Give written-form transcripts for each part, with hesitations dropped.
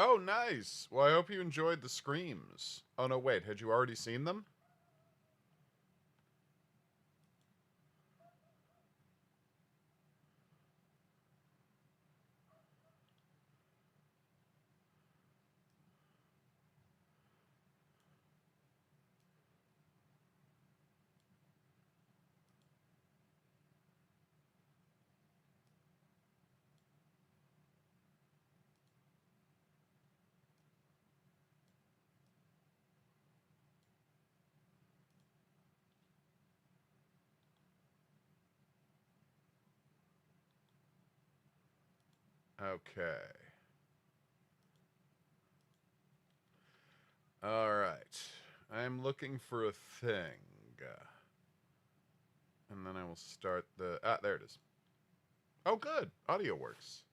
Oh, nice. Well, I hope you enjoyed the screams. Oh, no, wait. Had you already seen them? Okay. All right. I'm looking for a thing. And then I will start the... Ah, there it is. Oh, good. Audio works.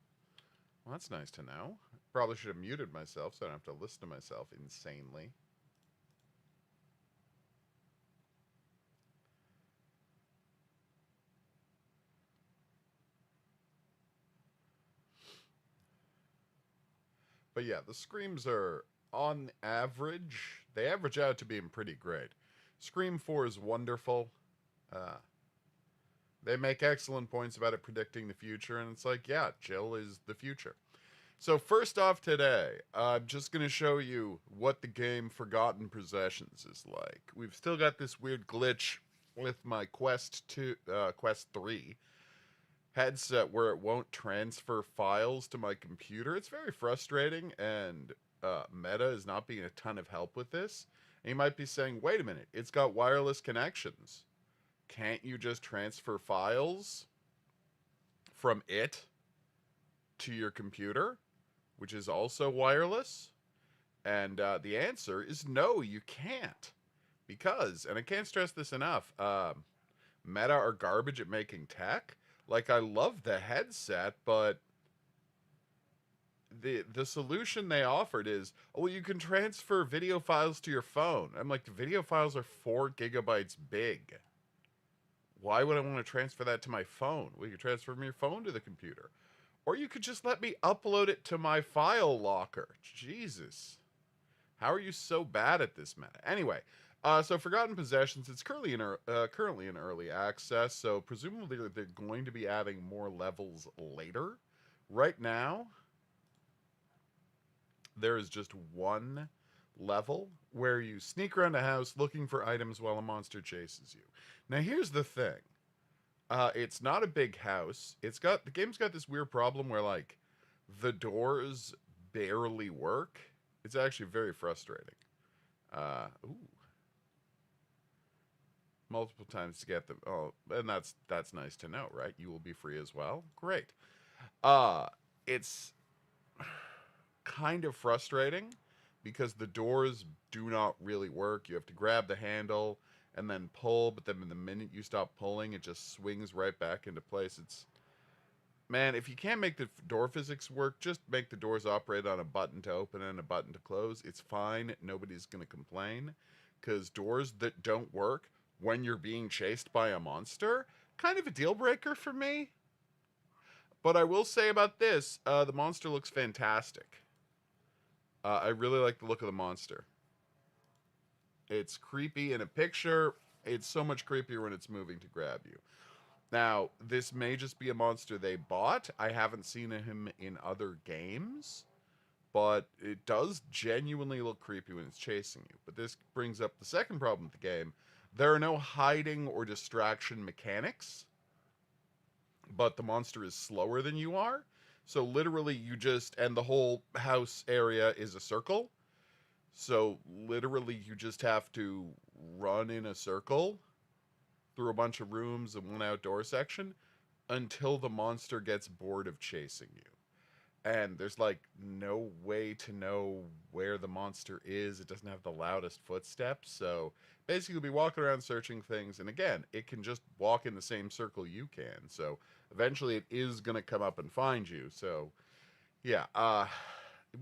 Well, that's nice to know. Probably should have muted myself so I don't have to listen to myself insanely. But yeah, the screams are, on average, they average out to being pretty great. Scream 4 is wonderful. Uh, they make excellent points about it predicting the future, and it's like, yeah, Jill is the future. So first off today, I'm just going to show you what the game Forgotten Possessions is like. We've still got this weird glitch with my Quest 3 headset where it won't transfer files to my computer. It's very frustrating, and Meta is not being a ton of help with this. And you might be saying, wait a minute, it's got wireless connections. Can't you just transfer files from it to your computer, which is also wireless? And the answer is no, you can't. Because, and I can't stress this enough, Meta are garbage at making tech. Like, I love the headset, but the solution they offered is, oh, well, you can transfer video files to your phone. I'm like, the video files are 4 gigabytes big. Why would I want to transfer that to my phone? Well, you could transfer from your phone to the computer. Or you could just let me upload it to my file locker. Jesus. How are you so bad at this, Meta? Anyway, so Forgotten Possessions, it's currently in early access, so presumably they're going to be adding more levels later. Right now, there is just one level where you sneak around a house looking for items while a monster chases you. Now, here's the thing. It's not a big house. The game's got this weird problem where, like, the doors barely work. It's actually very frustrating. Ooh, multiple times to get them. Oh, and that's nice to know, right? You will be free as well. Great. Uh, it's kind of frustrating because the doors do not really work. You have to grab the handle and then pull, but then the minute you stop pulling, it just swings right back into place. It's Man, if you can't make the door physics work, just make the doors operate on a button to open and a button to close. It's fine. Nobody's going to complain. Because doors that don't work when you're being chased by a monster, kind of a deal breaker for me. But I will say about this, the monster looks fantastic. I really like the look of the monster. It's creepy in a picture. It's so much creepier when it's moving to grab you. Now, this may just be a monster they bought. I haven't seen him in other games, but it does genuinely look creepy when it's chasing you. But this brings up the second problem with the game. There are no hiding or distraction mechanics, but the monster is slower than you are. So literally and the whole house area is a circle. So literally you just have to run in a circle through a bunch of rooms and one outdoor section until the monster gets bored of chasing you. And there's like no way to know where the monster is. It doesn't have the loudest footsteps. So basically, you'll be walking around searching things. And again, it can just walk in the same circle you can. So eventually, it is going to come up and find you. So yeah,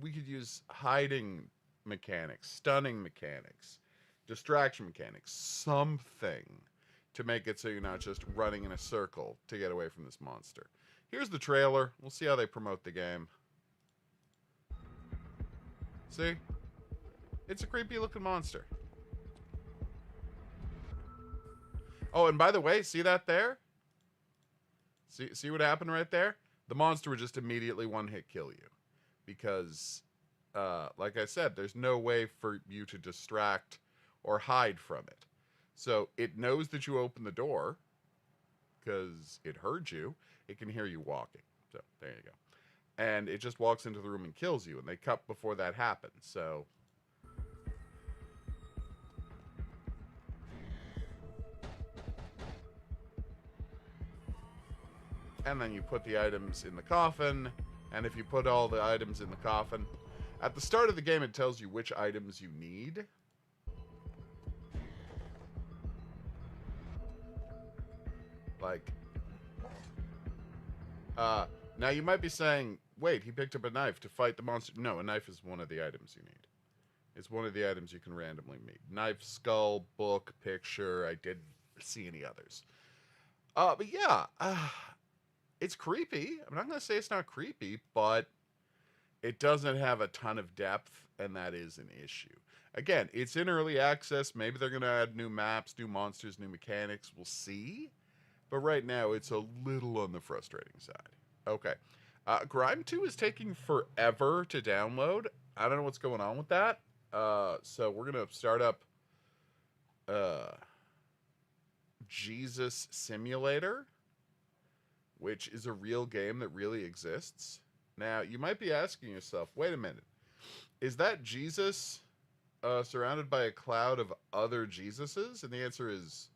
we could use hiding mechanics, stunning mechanics, distraction mechanics, something to make it so you're not just running in a circle to get away from this monster. Here's the trailer. We'll see how they promote the game. See? It's a creepy looking monster. Oh, and by the way, see that there? See what happened right there? The monster would just immediately one-hit kill you. Because, like I said, there's no way for you to distract or hide from it. So it knows that you opened the door because it heard you. It can hear you walking. So there you go. And it just walks into the room and kills you. And they cut before that happens. So... and then you put the items in the coffin, and if you put all the items in the coffin, at the start of the game it tells you which items you need. Like, now you might be saying, wait, he picked up a knife to fight the monster. No, a knife is one of the items you need. It's one of the items you can randomly meet. Knife, skull, book, picture. I didn't see any others. But yeah, it's creepy. I'm not going to say it's not creepy, but it doesn't have a ton of depth, and that is an issue. Again, it's in early access. Maybe they're going to add new maps, new monsters, new mechanics. We'll see. But right now, it's a little on the frustrating side. Okay. Grime 2 is taking forever to download. I don't know what's going on with that. So we're going to start up Jesus Simulator, which is a real game that really exists. Now, you might be asking yourself, wait a minute, is that Jesus surrounded by a cloud of other Jesuses? And the answer is,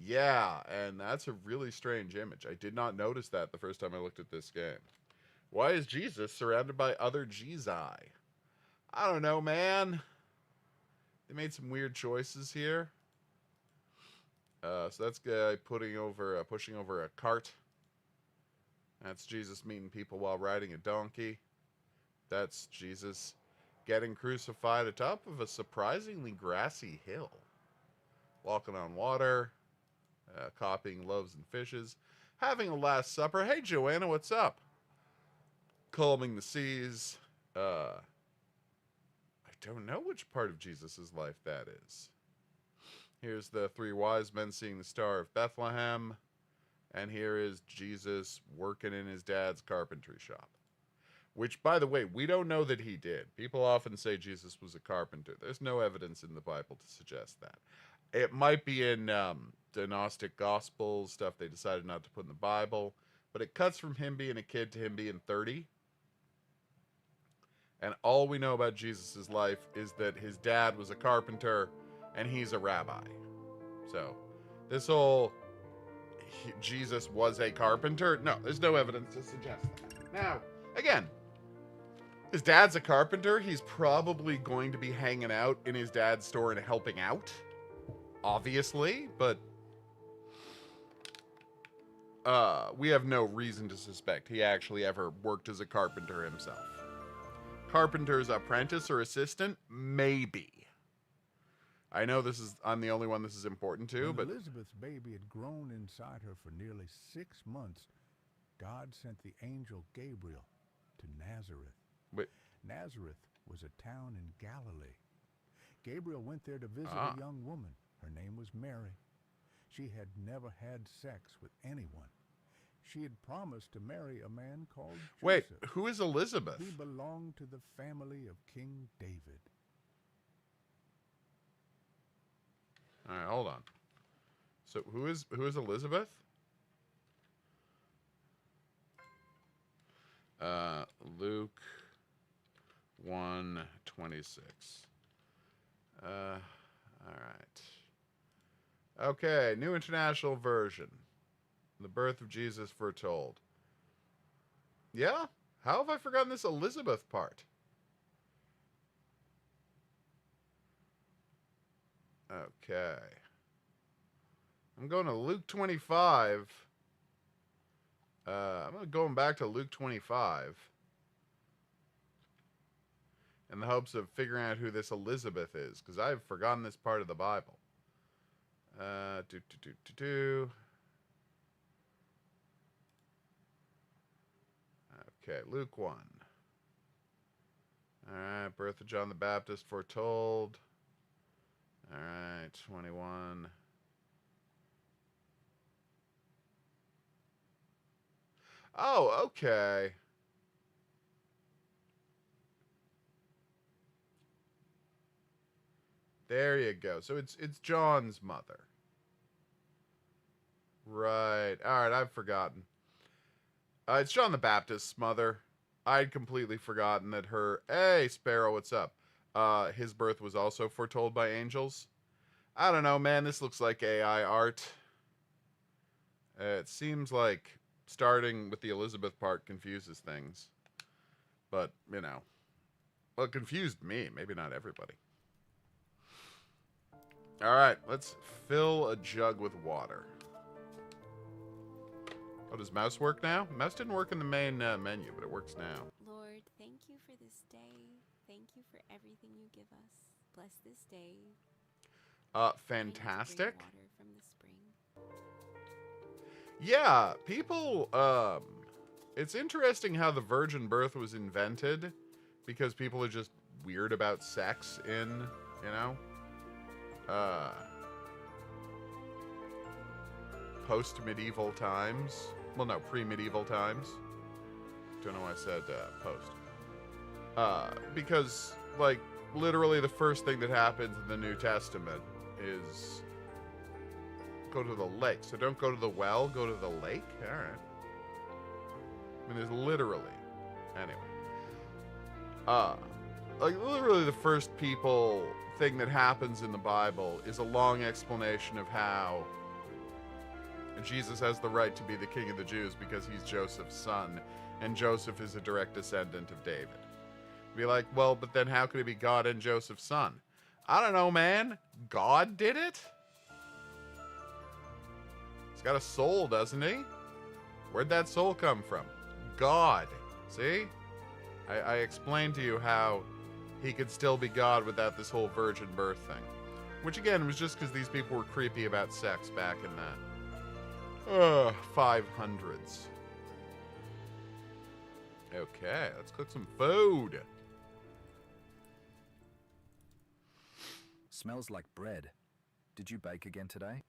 yeah, and that's a really strange image. I did not notice that the first time I looked at this game. Why is Jesus surrounded by other Jezi? I don't know, man. They made some weird choices here. So that's guy pushing over a cart. That's Jesus meeting people while riding a donkey. That's Jesus getting crucified atop of a surprisingly grassy hill. Walking on water. Copying loaves and fishes. Having a last supper. Hey, Joanna, what's up? Calming the seas. I don't know which part of Jesus' life that is. Here's the three wise men seeing the Star of Bethlehem. And here is Jesus working in his dad's carpentry shop. Which, by the way, we don't know that he did. People often say Jesus was a carpenter. There's no evidence in the Bible to suggest that. It might be in the Gnostic Gospels, stuff they decided not to put in the Bible. But it cuts from him being a kid to him being 30. And all we know about Jesus' life is that his dad was a carpenter and he's a rabbi. So, this whole Jesus was a carpenter, no, there's no evidence to suggest that. Now, again, his dad's a carpenter. He's probably going to be hanging out in his dad's store and helping out, obviously, but we have no reason to suspect he actually ever worked as a carpenter himself. Carpenter's apprentice or assistant? Maybe. I know I'm the only one this is important to, but Elizabeth's baby had grown inside her for nearly 6 months. God sent the angel Gabriel to Nazareth. Wait. Nazareth was a town in Galilee. Gabriel went there to visit a young woman. Her name was Mary. She had never had sex with anyone. She had promised to marry a man called Joseph. Wait, who is Elizabeth? He belonged to the family of King David. All right, hold on. So who is Elizabeth? Luke 1:26. All right. Okay, New International Version. The birth of Jesus foretold. Yeah? How have I forgotten this Elizabeth part? Okay. I'm going to Luke 25. I'm going back to Luke 25 in the hopes of figuring out who this Elizabeth is, because I've forgotten this part of the Bible. Okay, Luke 1. Alright, birth of John the Baptist foretold. Alright, 21. Oh, okay. There you go. So it's John's mother. Right. Alright, I've forgotten. It's John the Baptist's mother. I'd completely forgotten that her... Hey, Sparrow, what's up? His birth was also foretold by angels. I don't know, man. This looks like AI art. It seems like starting with the Elizabeth part confuses things. But, you know. Well, it confused me. Maybe not everybody. Alright, let's fill a jug with water. Oh, does mouse work now? Mouse didn't work in the main menu, but it works now. Lord, thank you for this day. Thank you for everything you give us. Bless this day. Fantastic. Water from the spring. Yeah, people, it's interesting how the virgin birth was invented because people are just weird about sex in, you know, post-medieval times. Well, no, pre-medieval times. Don't know why I said post. Because, like, literally the first thing that happens in the New Testament is go to the lake. So don't go to the well, go to the lake? Alright. I mean, there's literally... Anyway. Like, literally the first thing that happens in the Bible is a long explanation of how Jesus has the right to be the king of the Jews because he's Joseph's son, and Joseph is a direct descendant of David. Be like, well, but then how could he be God and Joseph's son? I don't know, man. God did it? He's got a soul, doesn't he? Where'd that soul come from? God. See? I explained to you how he could still be God without this whole virgin birth thing. Which, again, was just because these people were creepy about sex back in that 500s. Okay, let's cook some food. Smells like bread. Did you bake again today?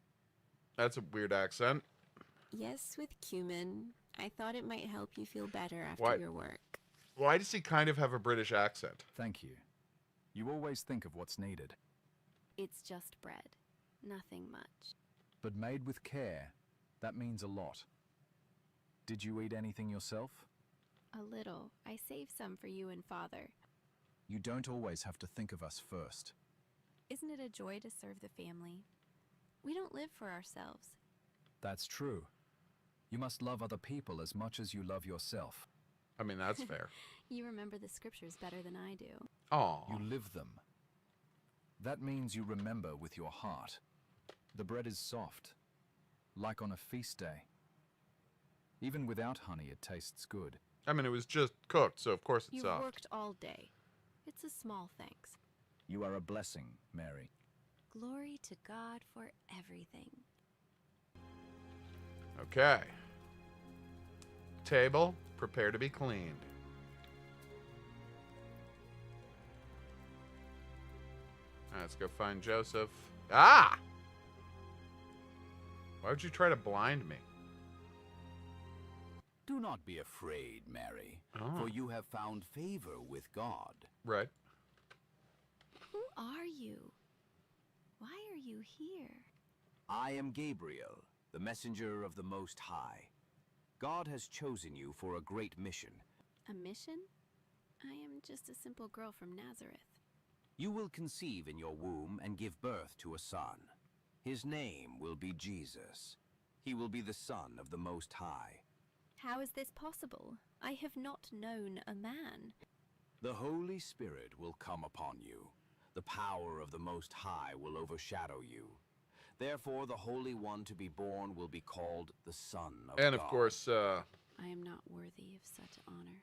That's a weird accent. Yes, with cumin. I thought it might help you feel better after your work. Why does he kind of have a British accent? Thank you. You always think of what's needed. It's just bread. Nothing much. But made with care, that means a lot. Did you eat anything yourself? A little. I saved some for you and Father. You don't always have to think of us first. Isn't it a joy to serve the family? We don't live for ourselves. That's true. You must love other people as much as you love yourself. I mean, that's fair. You remember the scriptures better than I do. Aw. You live them. That means you remember with your heart. The bread is soft, like on a feast day. Even without honey, it tastes good. I mean, it was just cooked, so of course it's You've soft. worked all day. It's a small thanks. You are a blessing, Mary. Glory to God for everything. Okay. Table, prepare to be cleaned. Alright, let's go find Joseph. Ah! Why would you try to blind me? Do not be afraid, Mary, for you have found favor with God. Right. Who are you? Why are you here? I am Gabriel, the messenger of the Most High. God has chosen you for a great mission. A mission? I am just a simple girl from Nazareth. You will conceive in your womb and give birth to a son. His name will be Jesus. He will be the Son of the Most High. How is this possible? I have not known a man. The Holy Spirit will come upon you. The power of the Most High will overshadow you. Therefore, the Holy One to be born will be called the Son of God. And of course, I am not worthy of such honor.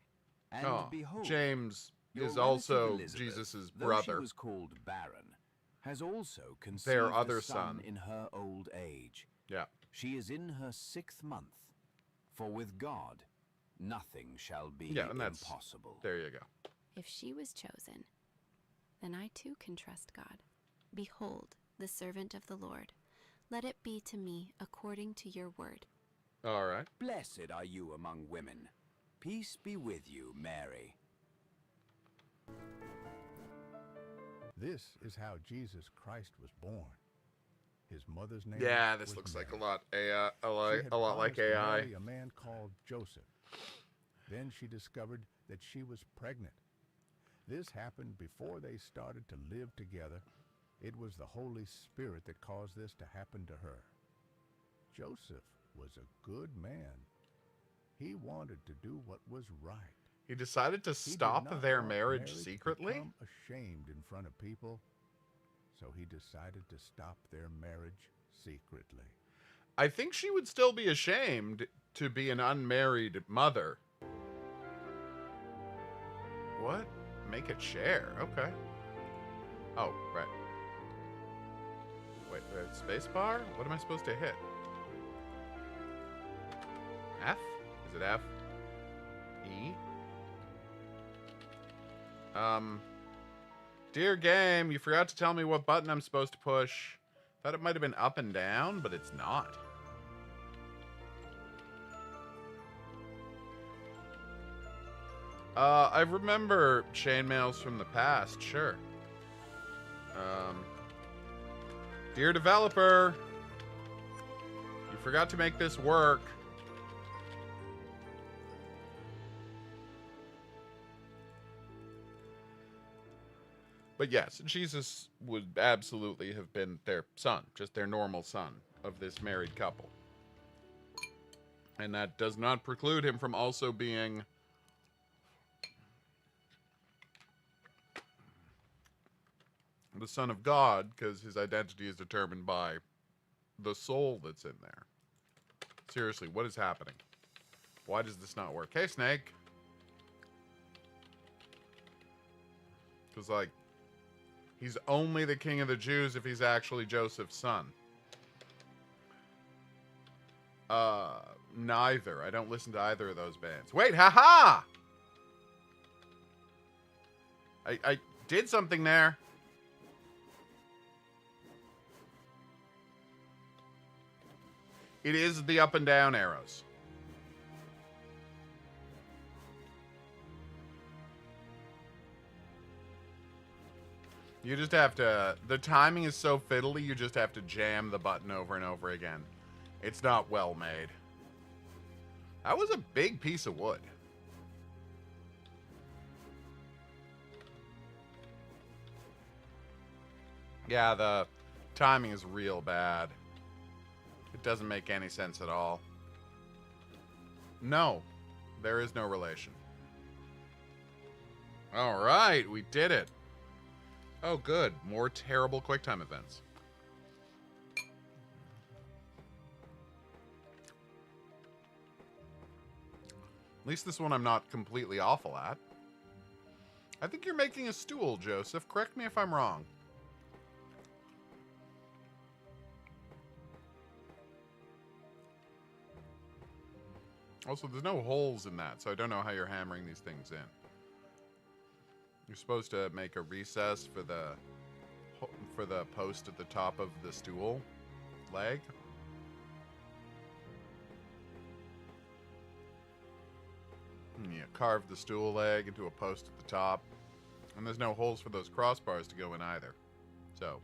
And behold, James your is relative also Elizabeth, Jesus' though brother. she was called barren, has also conceived Their other a son son. in her old age. Yeah. She is in her 6th month. For with God, nothing shall be Yeah, and that's impossible. There you go. If she was chosen, then I too can trust God. Behold, the servant of the Lord. Let it be to me according to your word. All right. Blessed are you among women. Peace be with you, Mary. This is how Jesus Christ was born. His mother's name Yeah, this was looks Mary. like a lot AI, She had a lot like promised to AI. marry a man called Joseph. Then she discovered that she was pregnant. This happened before they started to live together. It was the Holy Spirit that caused this to happen to her. Joseph was a good man. He wanted to do what was right. He decided to He did stop not their want marriage Mary to secretly? become ashamed in front of people, so he decided to stop their marriage secretly. I think she would still be ashamed to be an unmarried mother. What? Make a chair. Okay. Oh, right. Wait, spacebar? What am I supposed to hit? F? Is it F? E? Dear game, you forgot to tell me what button I'm supposed to push. Thought it might have been up and down, but it's not. I remember chainmails from the past, sure. Dear developer, you forgot to make this work. But yes, Jesus would absolutely have been their son, just their normal son of this married couple. And that does not preclude him from also being the Son of God, because his identity is determined by the soul that's in there. Seriously, what is happening? Why does this not work? Hey, Snake. Because, like, he's only the king of the Jews if he's actually Joseph's son. Neither. I don't listen to either of those bands. Wait, haha! I did something there. It is the up and down arrows. You just have to... The timing is so fiddly, you just have to jam the button over and over again. It's not well made. That was a big piece of wood. Yeah, the timing is real bad. It doesn't make any sense at all. No, there is no relation. All right, we did it. Oh, good. More terrible QuickTime events. At least this one I'm not completely awful at. I think you're making a stool, Joseph. Correct me if I'm wrong. Also, there's no holes in that, so I don't know how you're hammering these things in. You're supposed to make a recess for the post at the top of the stool leg. And you carve the stool leg into a post at the top. And there's no holes for those crossbars to go in either. So...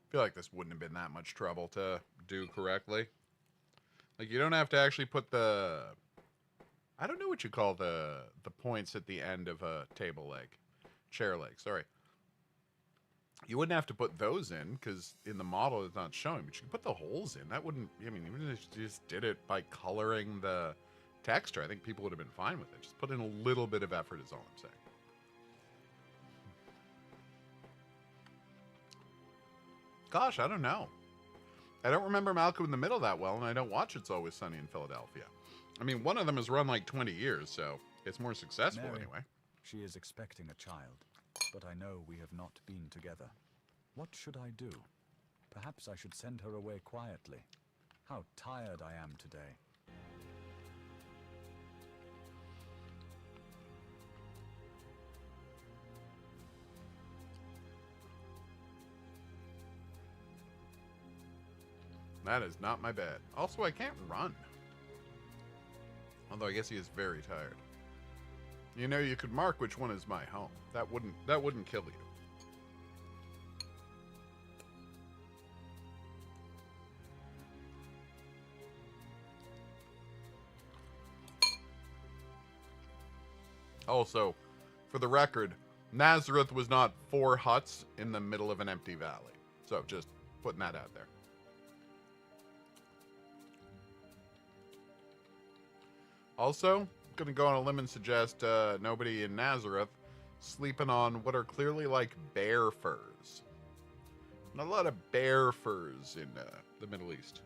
I feel like this wouldn't have been that much trouble to do correctly. Like, you don't have to actually put the... I don't know what you call the points at the end of a table leg. Chair leg, sorry. You wouldn't have to put those in, because in the model it's not showing. But you can put the holes in. That wouldn't... I mean, even if you just did it by coloring the texture, I think people would have been fine with it. Just put in a little bit of effort is all I'm saying. Gosh, I don't know. I don't remember Malcolm in the Middle that well, and I don't watch It's Always Sunny in Philadelphia. I mean, one of them has run like 20 years, so it's more successful Mary, anyway. she is expecting a child, but I know we have not been together. What should I do? Perhaps I should send her away quietly. How tired I am today. That is not my bad. Also, I can't run. Although I guess he is very tired. You know, you could mark which one is my home. That wouldn't kill you. Also, for the record, Nazareth was not 4 huts in the middle of an empty valley. So just putting that out there. Also, I'm going to go on a limb and suggest nobody in Nazareth sleeping on what are clearly like bear furs. Not a lot of bear furs in the Middle East.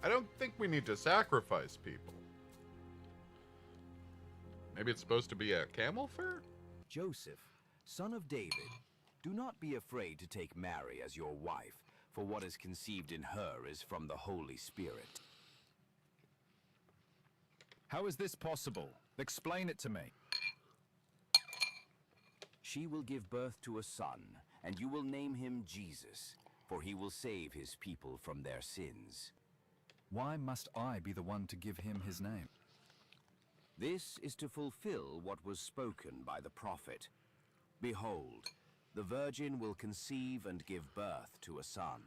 I don't think we need to sacrifice people. Maybe it's supposed to be a camel fur? Joseph, son of David, do not be afraid to take Mary as your wife, for what is conceived in her is from the Holy Spirit. How is this possible? Explain it to me. She will give birth to a son, and you will name him Jesus, for he will save his people from their sins. Why must I be the one to give him his name? This is to fulfill what was spoken by the prophet. Behold, the virgin will conceive and give birth to a son,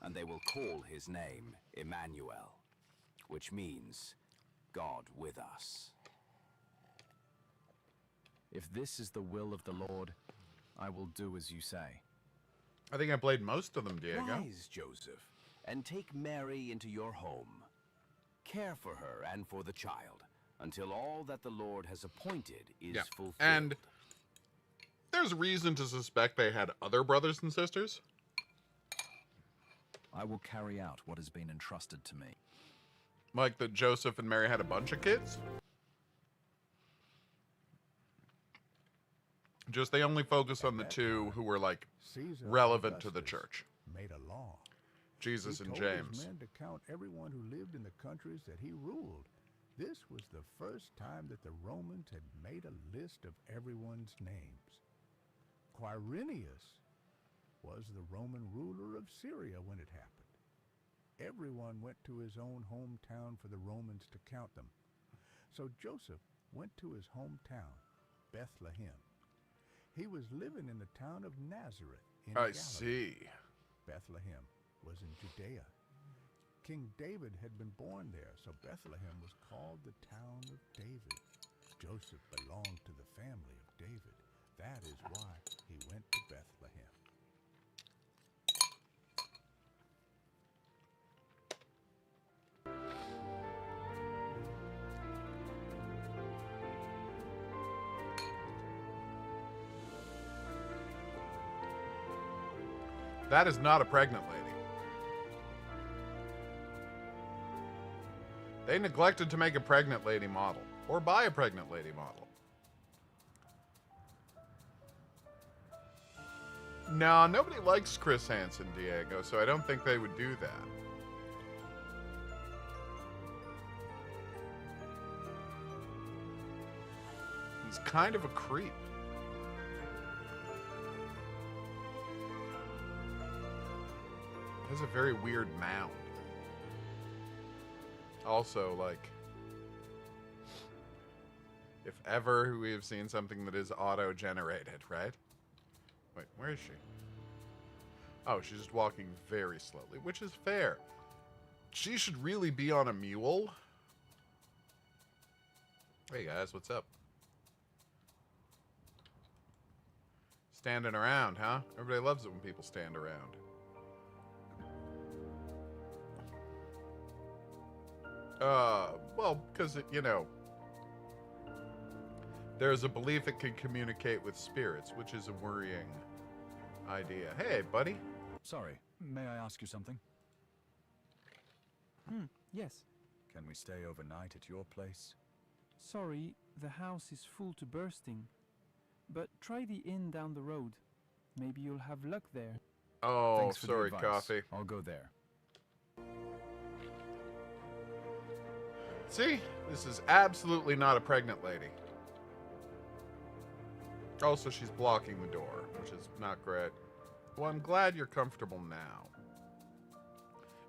and they will call his name Emmanuel, which means God with us. If this is the will of the Lord, I will do as you say. I think I played most of them, Diego. Rise, Joseph, and take Mary into your home. Care for her and for the child, until all that the Lord has appointed is fulfilled. And there's reason to suspect they had other brothers and sisters. I will carry out what has been entrusted to me. Like that Joseph and Mary had a bunch of kids. Just they only focus on the two who were like Caesar relevant to the Augustus church. made a law. Jesus He and told his James. men to count everyone who lived in the countries that he ruled. This was the first time that the Romans had made a list of everyone's names. Quirinius was the Roman ruler of Syria when it happened. Everyone went to his own hometown for the Romans to count them. So Joseph went to his hometown, Bethlehem. He was living in the town of Nazareth in I Galilee. see. Bethlehem was in Judea. King David had been born there, so Bethlehem was called the town of David. Joseph belonged to the family of David. That is why he went to Bethlehem. That is not a pregnant lady. They neglected to make a pregnant lady model. Or buy a pregnant lady model. No, nobody likes Chris Hansen, Diego, so I don't think they would do that. He's kind of a creep. Has a very weird mound. Also, like, if ever we have seen something that is auto-generated, right? Wait, where is she? Oh, she's just walking very slowly, which is fair. She should really be on a mule. Hey guys, what's up? Standing around, huh? Everybody loves it when people stand around. Well, because, you know, there's a belief it can communicate with spirits, which is a worrying idea. Hey, buddy. Sorry, may I ask you something? Yes. Can we stay overnight at your place? Sorry, the house is full to bursting. But try the inn down the road. Maybe you'll have luck there. Oh, Thanks for the sorry, advice. coffee. I'll go there. See? This is absolutely not a pregnant lady. Also, she's blocking the door, which is not great. Well, I'm glad you're comfortable now.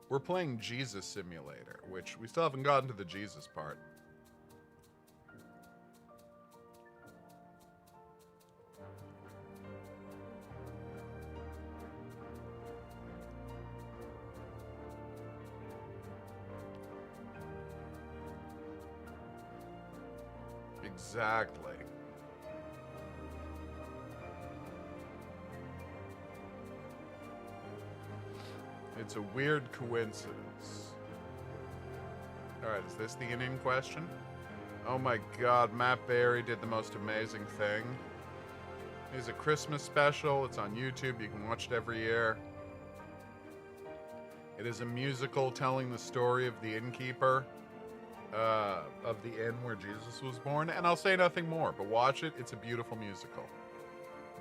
We're playing Jesus Simulator, which we still haven't gotten to the Jesus part. Exactly. It's a weird coincidence. Alright, is this the in question? Oh my god, Matt Berry did the most amazing thing. It's a Christmas special. It's on YouTube. You can watch it every year. It is a musical telling the story of the innkeeper of the inn where Jesus was born. And I'll say nothing more, but watch it. It's a beautiful musical.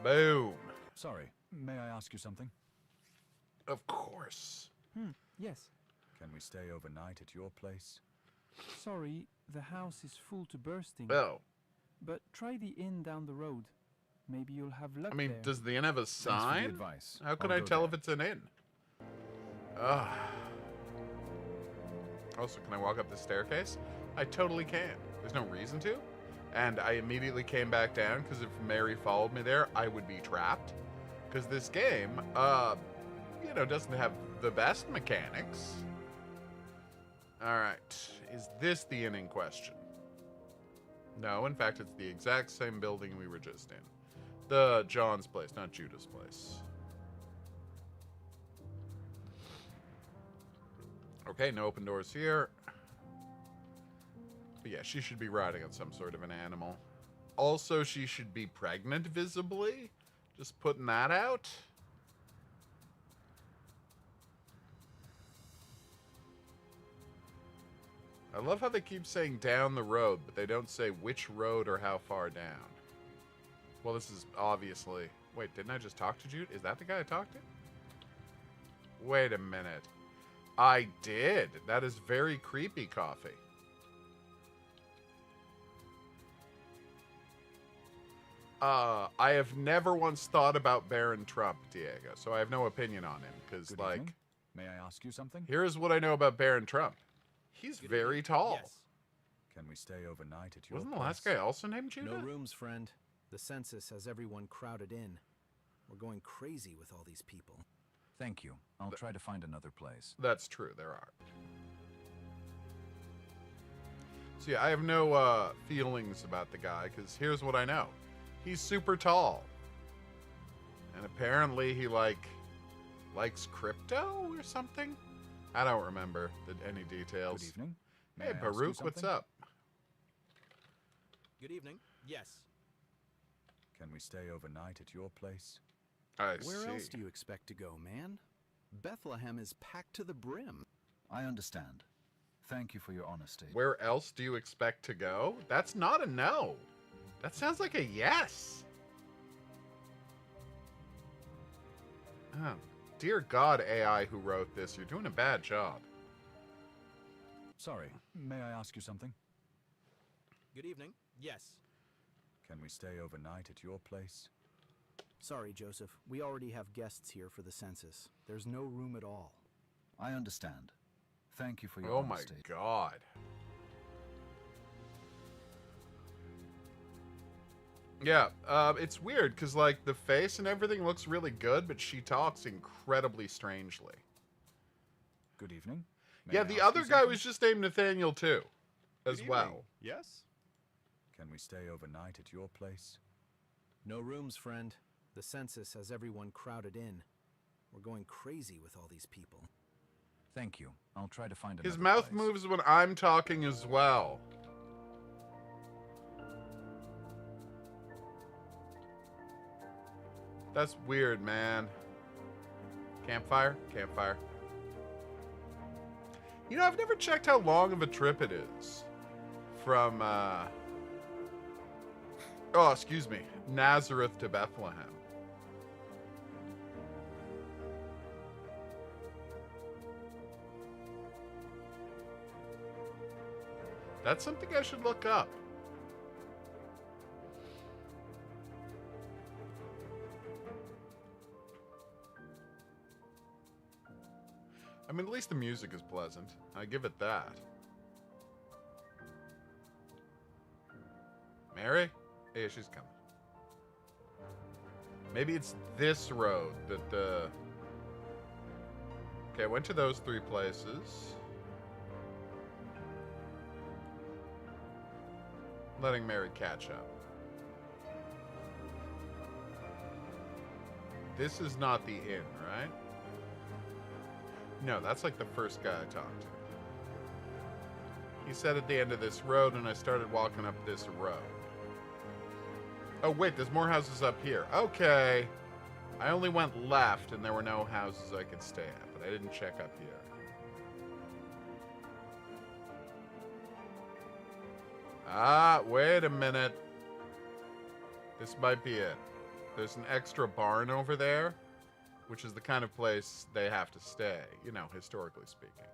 Boom. Sorry, may I ask you something? Of course. Yes. Can we stay overnight at your place? Sorry, the house is full to bursting. Oh. But try the inn down the road. Maybe you'll have luck I mean, there. does the inn have a Thanks for the sign? advice. How can I'll I go tell there. if it's an inn? Ugh. Also, can I walk up the staircase? I totally can. There's no reason to. And I immediately came back down because if Mary followed me there, I would be trapped. Because this game, you know, doesn't have the best mechanics. Alright. Is this the inn in question? No, in fact, it's the exact same building we were just in. The John's place, not Judah's place. Okay, no open doors here. But yeah, she should be riding on some sort of an animal. Also, she should be pregnant visibly. Just putting that out. I love how they keep saying down the road, but they don't say which road or how far down. Well, this is obviously... Wait, didn't I just talk to Jude? Is that the guy I talked to? Wait a minute. I did. That is very creepy, Coffee. I have never once thought about Baron Trump, Diego, so I have no opinion on him, because, Good like... evening. May I ask you something? Here's what I know about Baron Trump. He's Good very evening. tall. Yes. Can we stay overnight at your Wasn't the place? last guy also named Judah? No rooms, friend. The census has everyone crowded in. We're going crazy with all these people. Thank you. I'll try to find another place. That's true, there are. So yeah, I have no feelings about the guy, because here's what I know. He's super tall. And apparently he, like, likes crypto or something? I don't remember any details. Good evening. May Hey, I ask you Baruch, what's something? up? Good evening. Yes. Can we stay overnight at your place? I Where see. else do you expect to go, man? Bethlehem is packed to the brim. I understand. Thank you for your honesty. Where else do you expect to go? That's not a no. That sounds like a yes. Oh, dear God, AI who wrote this, you're doing a bad job. Sorry, may I ask you something? Good evening. Yes. Can we stay overnight at your place? Sorry, Joseph. We already have guests here for the census. There's no room at all. I understand. Thank you for your Oh my honesty. God. Yeah, it's weird because, like, the face and everything looks really good, but she talks incredibly strangely. Good evening. May Yeah, I the ask other you guy something? was just named Nathaniel too, as well. Yes. Can we stay overnight at your place? No rooms, friend. The census has everyone crowded in. We're going crazy with all these people. Thank you. I'll try to find another His mouth place. moves when I'm talking as well. That's weird, man. Campfire? Campfire. You know, I've never checked how long of a trip it is from, oh, excuse me, Nazareth to Bethlehem. That's something I should look up. I mean, at least the music is pleasant. I give it that. Mary? Yeah, she's coming. Maybe it's this road that the... Okay, I went to those 3 places. Letting Mary catch up. This is not the inn, right? No, that's like the first guy I talked to. He said at the end of this road, and I started walking up this road. Oh, wait, there's more houses up here. Okay. I only went left, and there were no houses I could stay at, but I didn't check up here. Ah, wait a minute. This might be it. There's an extra barn over there, which is the kind of place they have to stay, you know, historically speaking.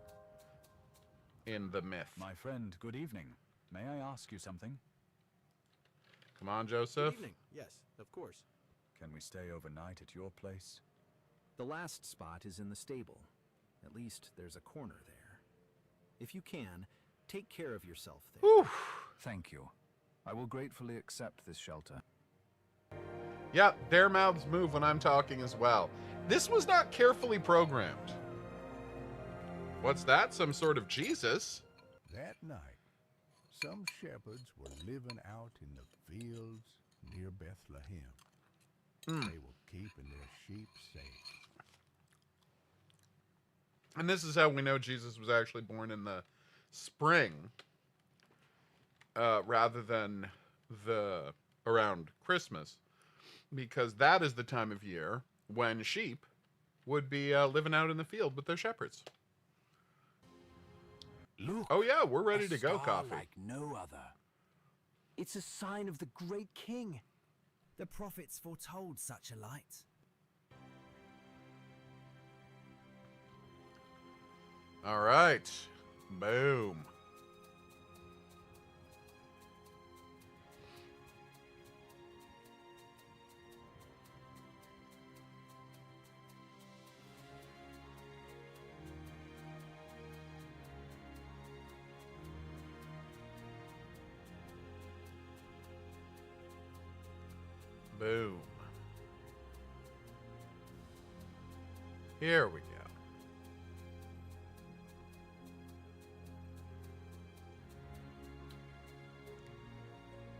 In the myth. My friend, good evening. May I ask you something? Come on, Joseph. Good evening. Yes, of course. Can we stay overnight at your place? The last spot is in the stable. At least there's a corner there. If you can, take care of yourself there. Whew. Thank you. I will gratefully accept this shelter. Yep, their mouths move when I'm talking as well. This was not carefully programmed. What's that? Some sort of Jesus? That night, some shepherds were living out in the fields near Bethlehem. They were keeping their sheep safe. And this is how we know Jesus was actually born in the spring, rather than around Christmas, because that is the time of year when sheep would be living out in the field with their shepherds. Look. Oh yeah, we're ready a to go, star Coffee. like no other. It's a sign of the great king. The prophets foretold such a light. All right. Boom. Boom. Here we go.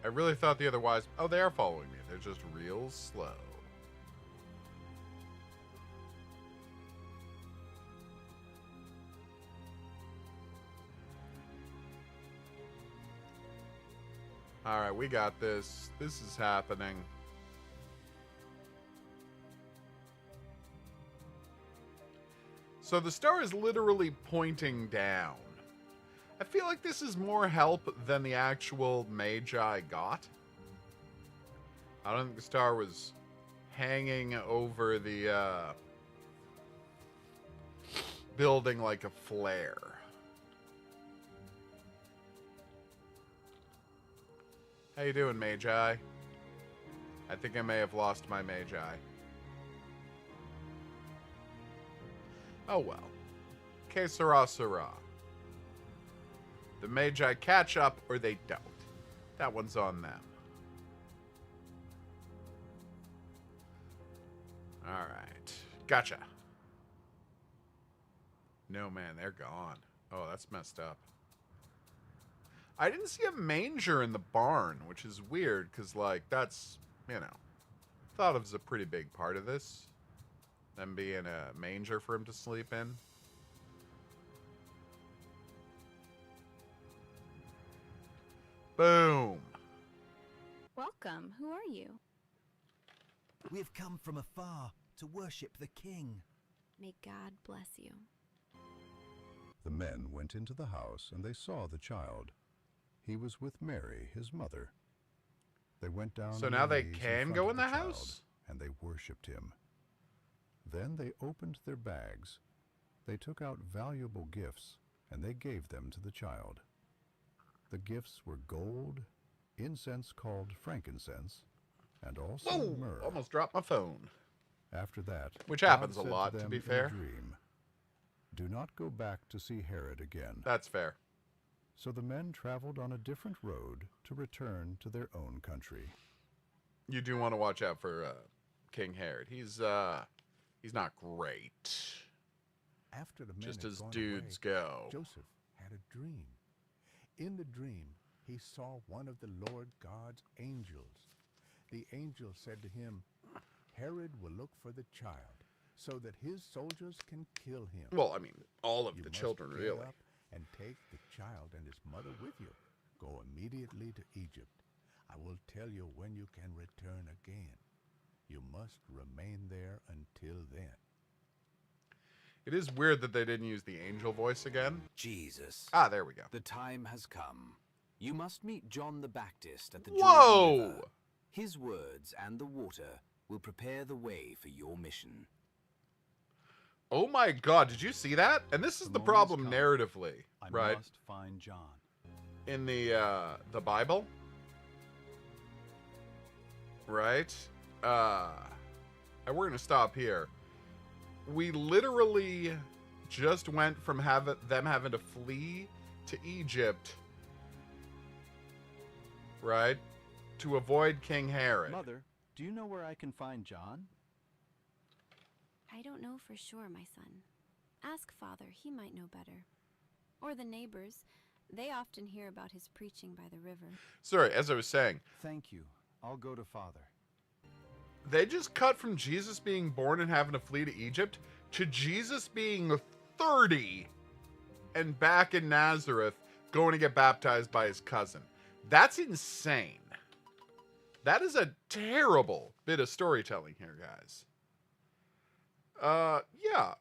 I really thought the other wise... Oh, they are following me. They're just real slow. All right, we got this. This is happening. So the star is literally pointing down. I feel like this is more help than the actual Magi got. I don't think the star was hanging over the building like a flare. How you doing, Magi? I think I may have lost my Magi. Oh well. Que sera, sera. The Magi catch up or they don't. That one's on them. Alright. Gotcha. No, man, they're gone. Oh, that's messed up. I didn't see a manger in the barn, which is weird, because, like, that's, you know, thought of as a pretty big part of this. Them being a manger for him to sleep in. Boom. Welcome. Who are you? We have come from afar to worship the king. May God bless you. The men went into the house, and they saw the child. He was with Mary, his mother. They went down So on now their they knees can front go of in the child, house? and they worshipped him. Then they opened their bags. They took out valuable gifts, and they gave them to the child. The gifts were gold, incense called frankincense, and also Whoa! myrrh. Almost dropped my phone. After that, Which God happens a said lot, to them be in a fair. dream, "Do not go back to see Herod again." That's fair. So the men traveled on a different road to return to their own country. You do want to watch out for King Herod. He's not great. After the men Just had as gone dudes away, go. Joseph had a dream. In the dream, he saw one of the Lord God's angels. The angel said to him, "Herod will look for the child, so that his soldiers can kill him. Well, I mean, all of You the must children, get really. up and take the child and his mother with you. Go immediately to Egypt. I will tell you when you can return again. You must remain there until then." It is weird that they didn't use the angel voice again. Jesus, Ah, there we go. the time has come. You must meet John the Baptist at the Whoa! Jordan River. His words and the water will prepare the way for your mission. Oh my god, did you see that? And this is the problem narratively, right? must find John. In the Bible. Right? And we're gonna stop here. We literally just went from them having to flee to Egypt, right? To avoid King Herod. Mother, do you know where I can find John? I don't know for sure, my son. Ask Father, he might know better. Or the neighbors. They often hear about his preaching by the river. Sorry, as I was saying, Thank you. I'll go to Father. they just cut from Jesus being born and having to flee to Egypt to Jesus being 30 and back in Nazareth going to get baptized by his cousin. That's insane. That is a terrible bit of storytelling here, guys. Yeah.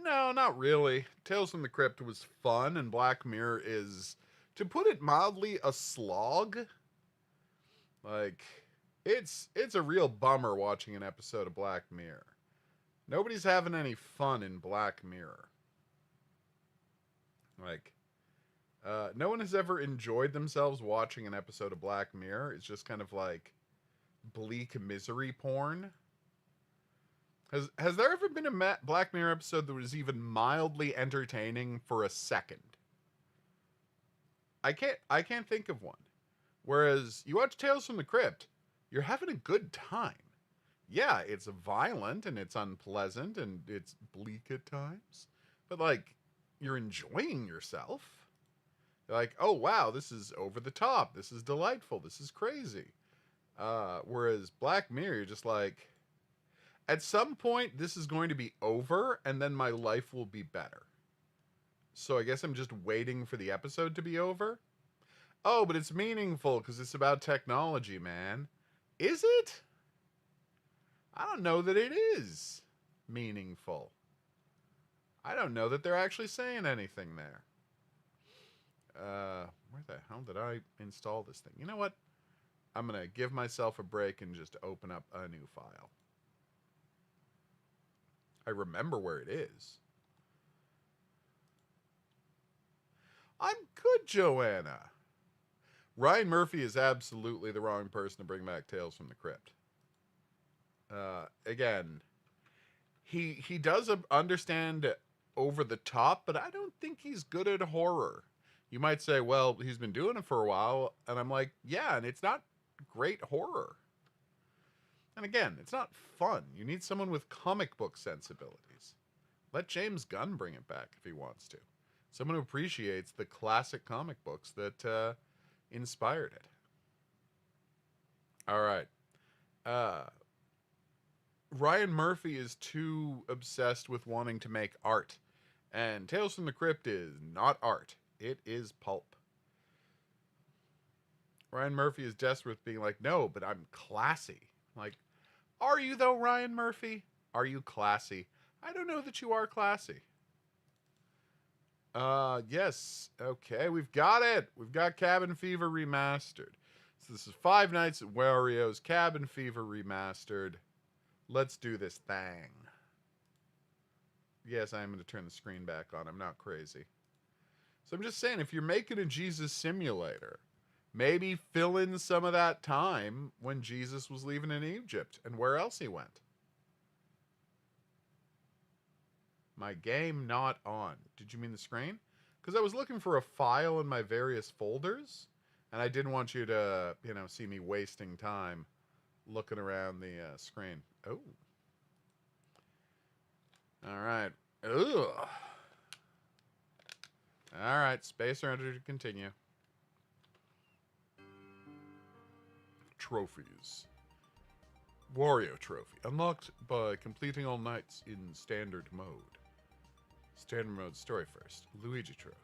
No, not really. Tales from the Crypt was fun, and Black Mirror is, to put it mildly, a slog. Like, it's a real bummer watching an episode of Black Mirror. Nobody's having any fun in Black Mirror. Like, no one has ever enjoyed themselves watching an episode of Black Mirror. It's just kind of like bleak misery porn. Has there ever been a Black Mirror episode that was even mildly entertaining for a second? I can't think of one. Whereas you watch Tales from the Crypt, you're having a good time. Yeah, it's violent and it's unpleasant and it's bleak at times, but like you're enjoying yourself. You're like, oh wow, this is over the top. This is delightful. This is crazy. Whereas Black Mirror, you're just like, at some point, this is going to be over, and then my life will be better. So I guess I'm just waiting for the episode to be over. Oh, but it's meaningful because it's about technology, man. Is it? I don't know that it is meaningful. I don't know that they're actually saying anything there. Where the hell did I install this thing? You know what? I'm going to give myself a break and just open up a new file. I remember where it is. I'm good, Joanna. Ryan Murphy is absolutely the wrong person to bring back Tales from the Crypt. Again, he does understand over the top, but I don't think he's good at horror. You might say, well, he's been doing it for a while, and I'm like, yeah, and it's not great horror. And again, it's not fun. You need someone with comic book sensibilities. Let James Gunn bring it back if he wants to. Someone who appreciates the classic comic books that inspired it. All right. Ryan Murphy is too obsessed with wanting to make art. And Tales from the Crypt is not art. It is pulp. Ryan Murphy is desperate with being like, no, but I'm classy. Like, are you though, Ryan Murphy? Are you classy? I don't know that you are classy. Yes. Okay, we've got it. We've got Cabin Fever Remastered. So this is Five Nights at Wario's Cabin Fever Remastered. Let's do this thing. Yes, I am going to turn the screen back on. I'm not crazy. So I'm just saying, if you're making a Jesus simulator, maybe fill in some of that time when Jesus was leaving in Egypt and where else he went. My game not on. Did you mean the screen? Because I was looking for a file in my various folders, and I didn't want you to, see me wasting time looking around the screen. Oh. All right. Ugh. All right. Space or enter to continue. Trophies. Wario trophy. Unlocked by completing all nights in standard mode. Standard mode story first. Luigi trophy.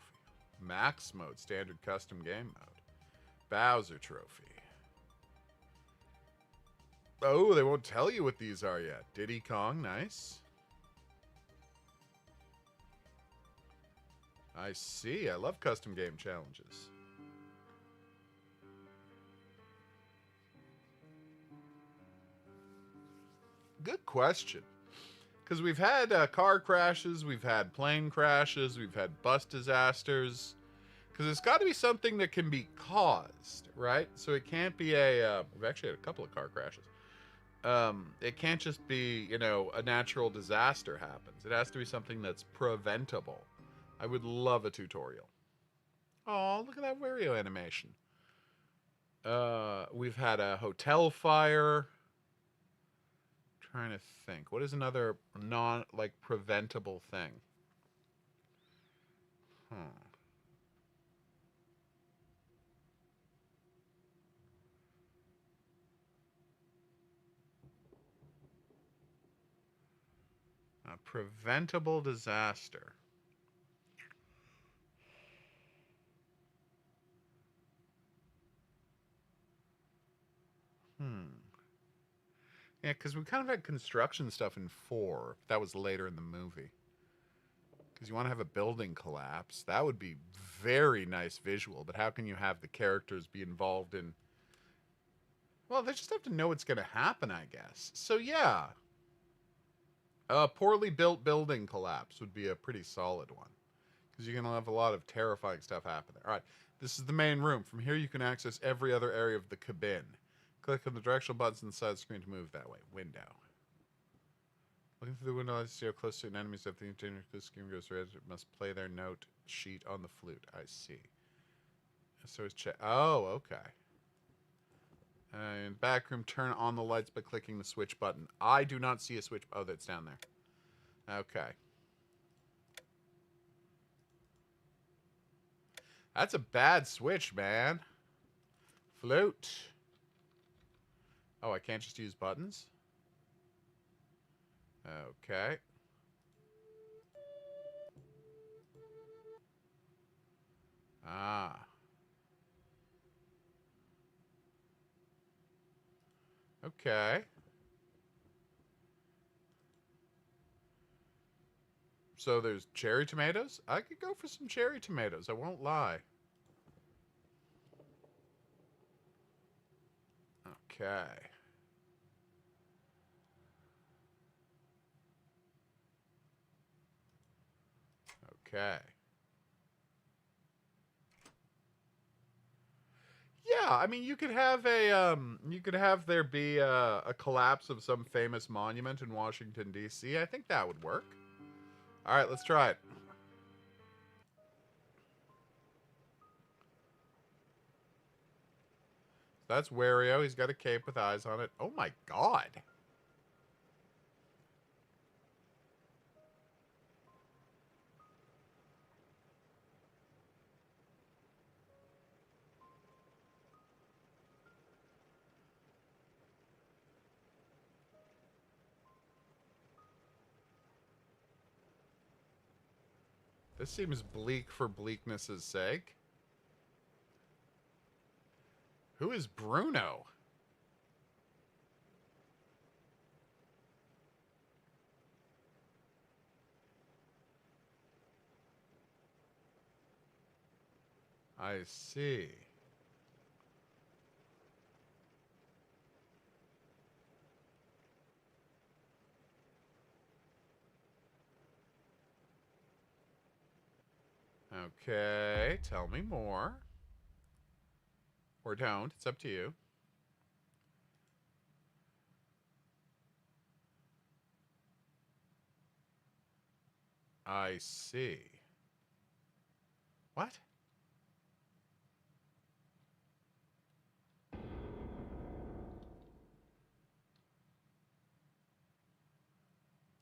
Max mode standard custom game mode. Bowser trophy. Oh, they won't tell you what these are yet. Diddy Kong, nice. I see. I love custom game challenges. Good question. Because we've had car crashes, we've had plane crashes, we've had bus disasters. Because it's got to be something that can be caused, right? So it can't be we've actually had a couple of car crashes. It can't just be, a natural disaster happens. It has to be something that's preventable. I would love a tutorial. Oh, look at that Wario animation. We've had a hotel fire. Trying to think. What is another preventable thing? A preventable disaster. Yeah, because we kind of had construction stuff in 4. That was later in the movie. Because you want to have a building collapse. That would be very nice visual. But how can you have the characters be involved in... Well, they just have to know what's going to happen, I guess. So, yeah. A poorly built building collapse would be a pretty solid one. Because you're going to have a lot of terrifying stuff happen there. All right. This is the main room. From here, you can access every other area of the cabin. Click on the directional buttons on the side of the screen to move that way. Window. Looking through the window, I see how close to an enemy. So if the container screen goes red, it must play their note sheet on the flute. I see. So it's check. Oh, okay. In back room, turn on the lights by clicking the switch button. I do not see a switch. Oh, that's down there. Okay. That's a bad switch, man. Flute. Oh, I can't just use buttons? Okay. Ah. Okay. So there's cherry tomatoes? I could go for some cherry tomatoes, I won't lie. Okay. Okay. Yeah, I mean, you could have there be a collapse of some famous monument in Washington, D.C. I think that would work. All right, let's try it. That's Wario. He's got a cape with eyes on it. Oh my god. This seems bleak for bleakness' sake. Who is Bruno? I see. Okay, tell me more. Or don't, it's up to you. I see. What?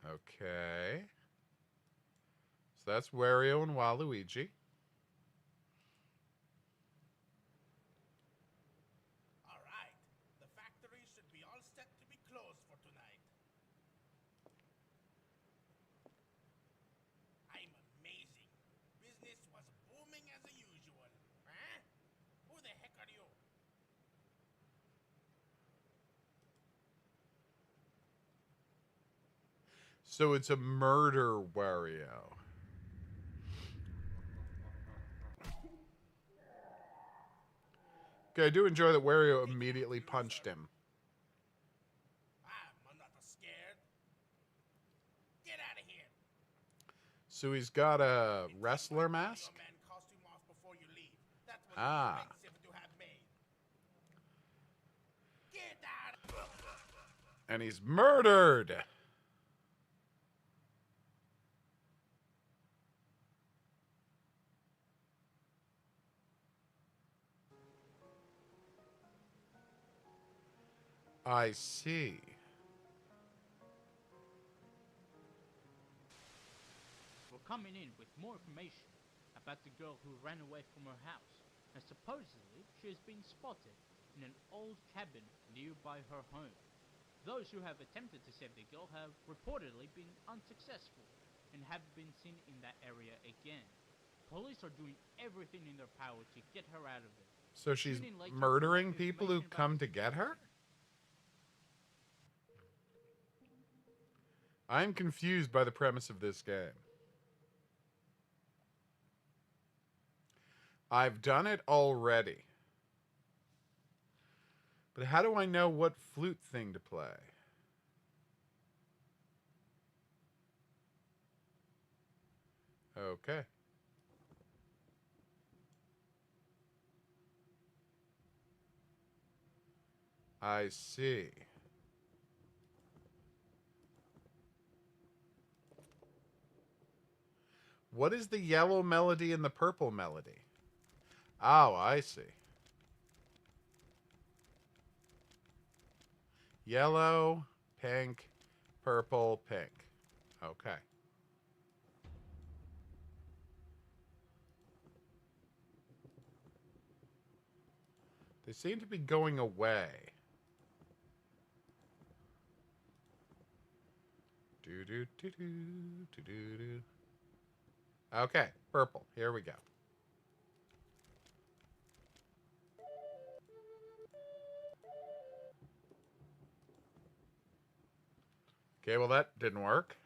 Okay. So that's Wario and Waluigi. All right. The factory should be all set to be closed for tonight. I'm amazing. Business was booming as usual. Huh? Who the heck are you? So it's a murder Wario. Okay, I do enjoy that Wario immediately punched him. I'm not scared. Get out of here. So he's got a wrestler mask? Your man costume off before you leave. That was Ah. expensive to have made. Get out. And he's murdered! I see. We're coming in with more information about the girl who ran away from her house, and supposedly she has been spotted in an old cabin nearby her home. Those who have attempted to save the girl have reportedly been unsuccessful and have been seen in that area again. Police are doing everything in their power to get her out of there. So she's murdering people who come to get her? I'm confused by the premise of this game. I've done it already. But how do I know what flute thing to play? Okay. I see. What is the yellow melody and the purple melody? Oh, I see. Yellow, pink, purple, pink. Okay. They seem to be going away. Do-do-do-do, okay, purple. Here we go. Okay, well that didn't work.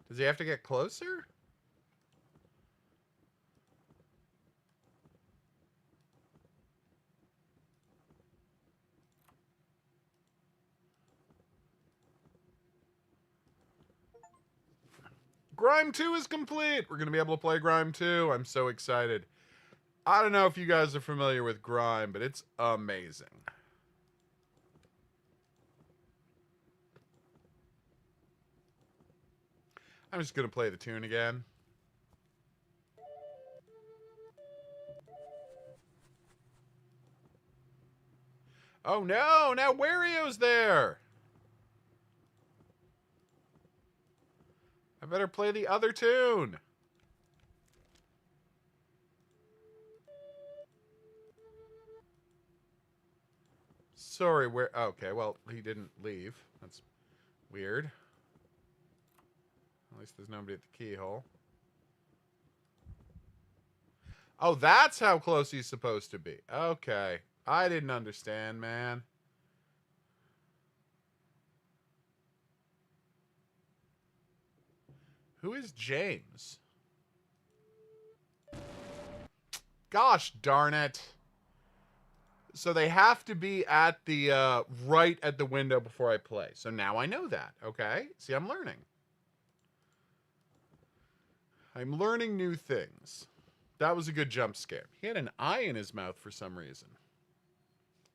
Does he have to get closer? Grime 2 is complete! We're going to be able to play Grime 2. I'm so excited. I don't know if you guys are familiar with Grime, but it's amazing. I'm just going to play the tune again. Oh no! Now Wario's there! I better play the other tune. Sorry, where... Okay, well, he didn't leave. That's weird. At least there's nobody at the keyhole. Oh, that's how close he's supposed to be. Okay. I didn't understand, man. Who is James? Gosh darn it. So they have to be at the right at the window before I play. So now I know that. Okay? See, I'm learning. I'm learning new things. That was a good jump scare. He had an eye in his mouth for some reason.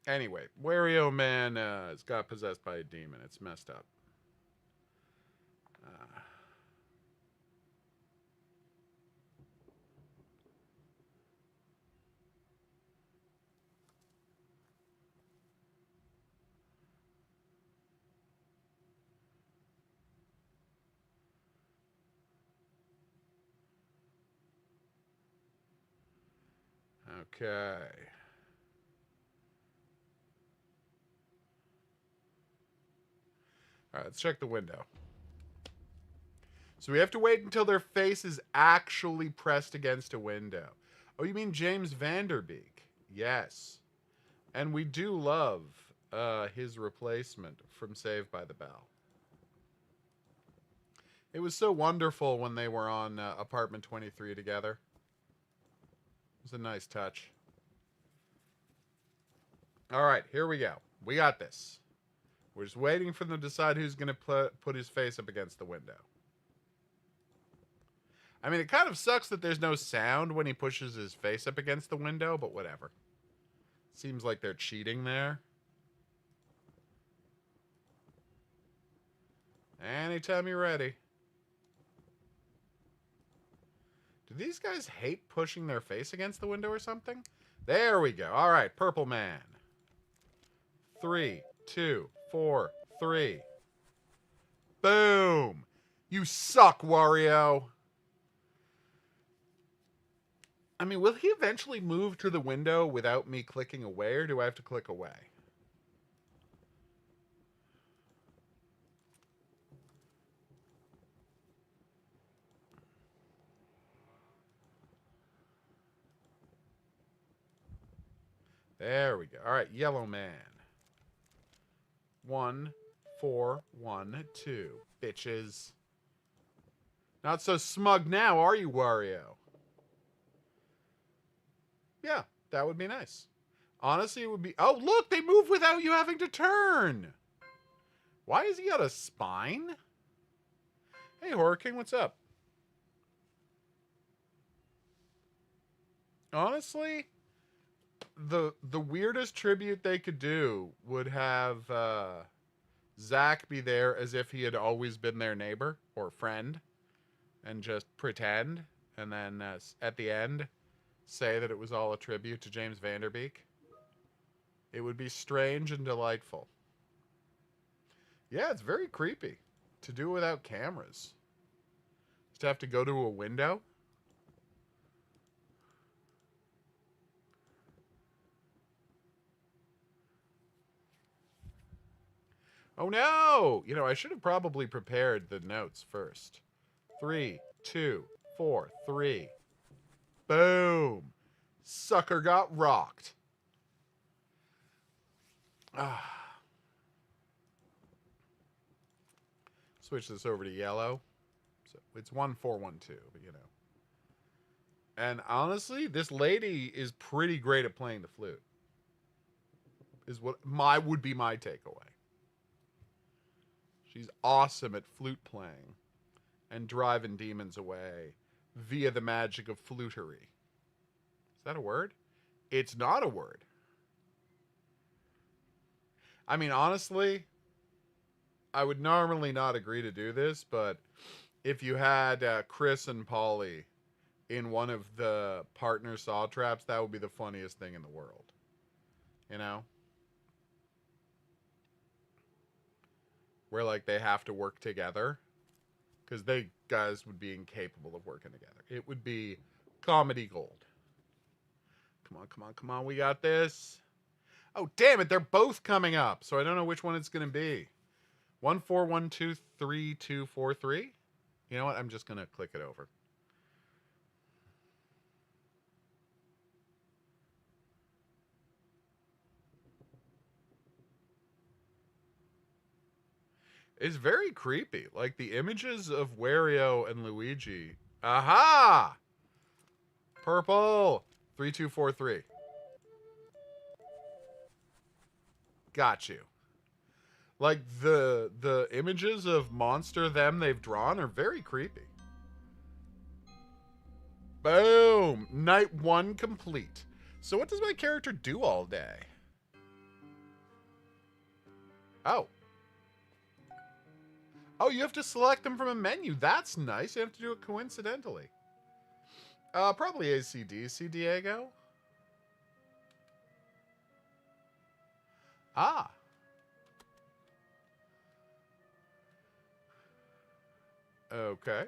Anyway, Wario Man has got possessed by a demon. It's messed up. Okay. All right, let's check the window. So we have to wait until their face is actually pressed against a window. Oh, you mean James Vanderbeek? Yes. And we do love his replacement from Saved by the Bell. It was so wonderful when they were on Apartment 23 together. It was a nice touch. All right, here we go. We got this. We're just waiting for them to decide who's going to put his face up against the window. I mean, it kind of sucks that there's no sound when he pushes his face up against the window, but whatever. Seems like they're cheating there. Anytime you're ready. Do these guys hate pushing their face against the window or something? There we go. All right, Purple Man. 3, 2, 4, 3. Boom. You suck, Wario. I mean, will he eventually move to the window without me clicking away, or do I have to click away? There we go. All right, Yellow Man. 1, 4, 1, 2. Bitches. Not so smug now, are you, Wario? Yeah, that would be nice. Honestly, it would be... Oh, look! They move without you having to turn! Why has he got a spine? Hey, Horror King, what's up? Honestly, the weirdest tribute they could do would have Zach be there as if he had always been their neighbor or friend and just pretend, and then at the end... say that it was all a tribute to James Vanderbeek. It would be strange and delightful. Yeah, it's very creepy to do it without cameras. Just have to go to a window. Oh no! You know, I should have probably prepared the notes first. 3, 2, 4, 3. Boom. Sucker got rocked. Switch this over to yellow. So it's 1412, but you know. And honestly, this lady is pretty great at playing the flute. Is what would be my takeaway. She's awesome at flute playing and driving demons away via the magic of flutery. Is that a word? It's not a word. I mean, honestly, I would normally not agree to do this, but if you had Chris and Polly in one of the partner saw traps, that would be the funniest thing in the world. You know? Where, like, they have to work together. Because they guys would be incapable of working together. It would be comedy gold. Come on, come on, come on. We got this. Oh, damn it. They're both coming up. So I don't know which one it's going to be. 1, 4, 1, 2, 3, 2, 4, 3. You know what? I'm just going to click it over. It's very creepy. Like the images of Wario and Luigi. Aha! Purple. 3, 2, 4, 3. Got you. Like the images of monster them they've drawn are very creepy. Boom! Night 1 complete. So what does my character do all day? Oh. Oh, you have to select them from a menu. That's nice. You have to do it coincidentally. Probably AC/DC, Diego. Ah. Okay.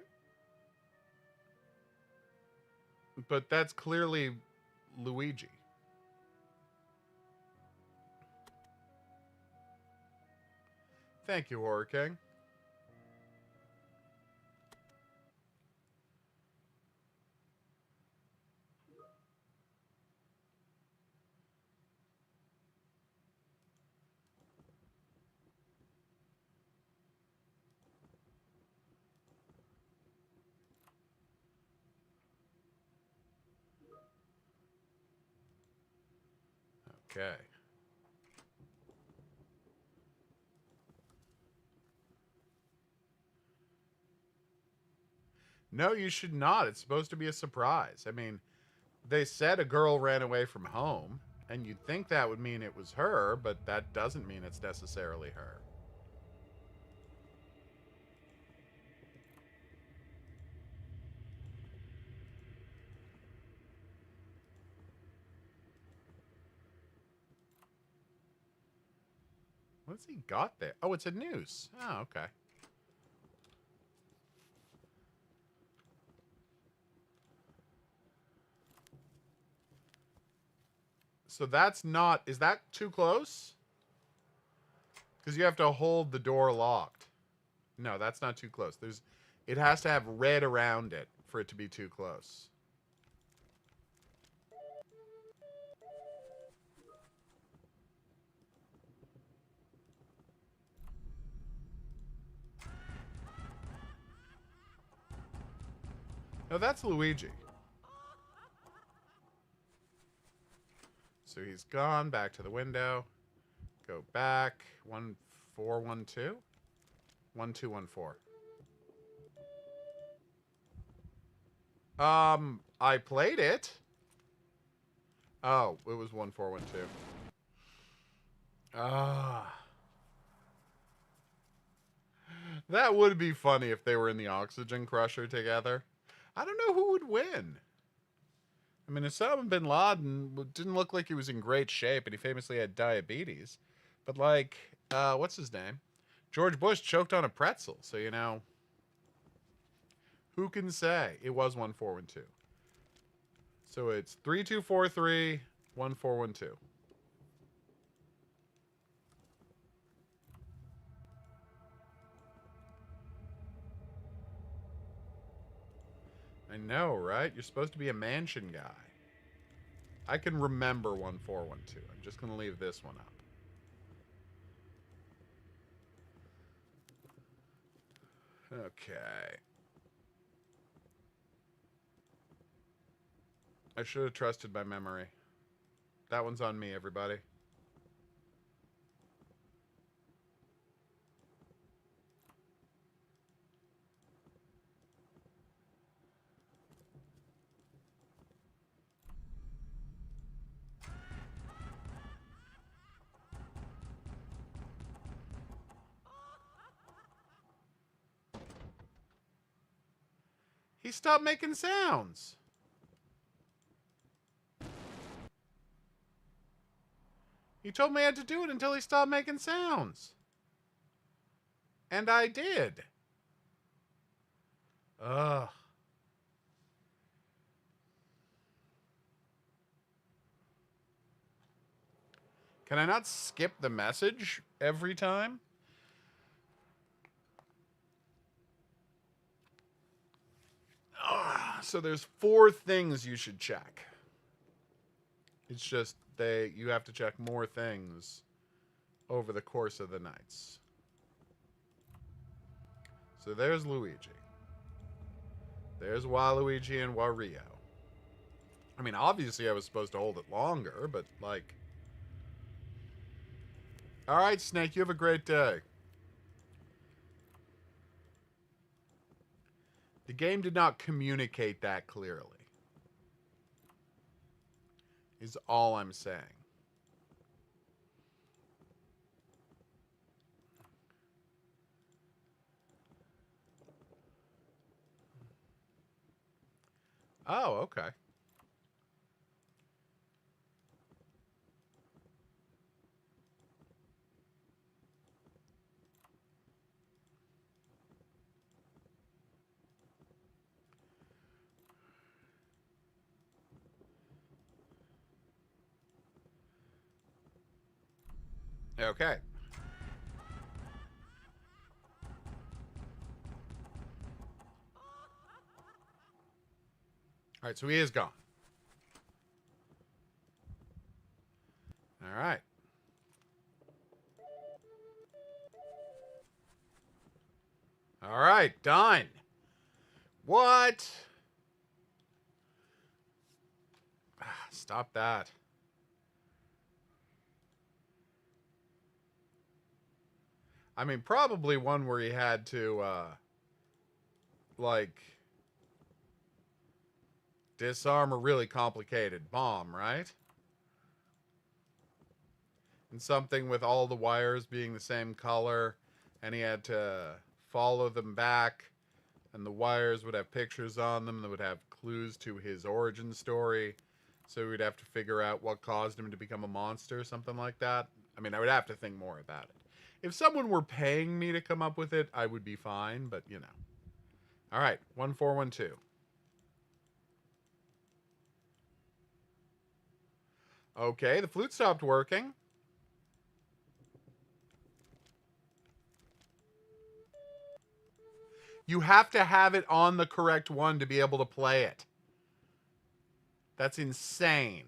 But that's clearly Luigi. Thank you, Horror King. Okay. No, you should not. It's supposed to be a surprise. I mean, they said a girl ran away from home, and you'd think that would mean it was her, but that doesn't mean it's necessarily her. What's he got there? Oh, it's a noose. Oh, okay. So that's not... Is that too close? Because you have to hold the door locked. No, that's not too close. It has to have red around it for it to be too close. No, that's Luigi. So he's gone back to the window. Go back. 1412? 1214. I played it. Oh, it was 1412. Ah. That would be funny if they were in the oxygen crusher together. I don't know who would win. I mean, Osama bin Laden didn't look like he was in great shape, and he famously had diabetes. But, like, what's his name? George Bush choked on a pretzel, so, you know, who can say? It was 1412. So it's 3243 1412. I know, right? You're supposed to be a mansion guy. I can remember 1412. I'm just going to leave this one up. Okay. I should have trusted my memory. That one's on me, everybody. He stopped making sounds. He told me I had to do it until he stopped making sounds. And I did. Ugh. Can I not skip the message every time? So there's 4 things you should check. It's just you have to check more things over the course of the nights. So there's Luigi. There's Waluigi and Wario. I mean, obviously I was supposed to hold it longer, but like... Alright, Snake, you have a great day. The game did not communicate that clearly. Is all I'm saying. Oh, okay. Okay. All right, so he is gone. All right. All right, done. What? Stop that. I mean, probably one where he had to, like, disarm a really complicated bomb, right? And something with all the wires being the same color, and he had to follow them back, and the wires would have pictures on them that would have clues to his origin story, so we'd have to figure out what caused him to become a monster, something like that. I mean, I would have to think more about it. If someone were paying me to come up with it, I would be fine, but, you know. All right, 1412. Okay, the flute stopped working. You have to have it on the correct one to be able to play it. That's insane.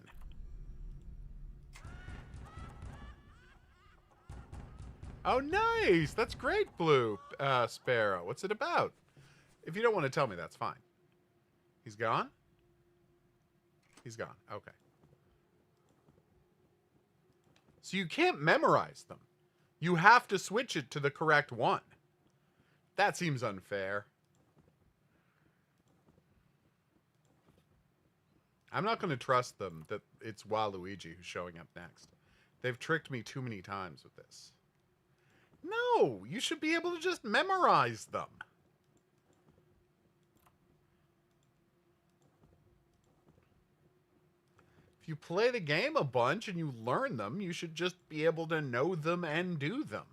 Oh, nice. That's great, Blue Sparrow. What's it about? If you don't want to tell me, that's fine. He's gone? He's gone. Okay. So you can't memorize them. You have to switch it to the correct one. That seems unfair. I'm not going to trust them that it's Waluigi who's showing up next. They've tricked me too many times with this. No, you should be able to just memorize them. If you play the game a bunch and you learn them, you should just be able to know them and do them.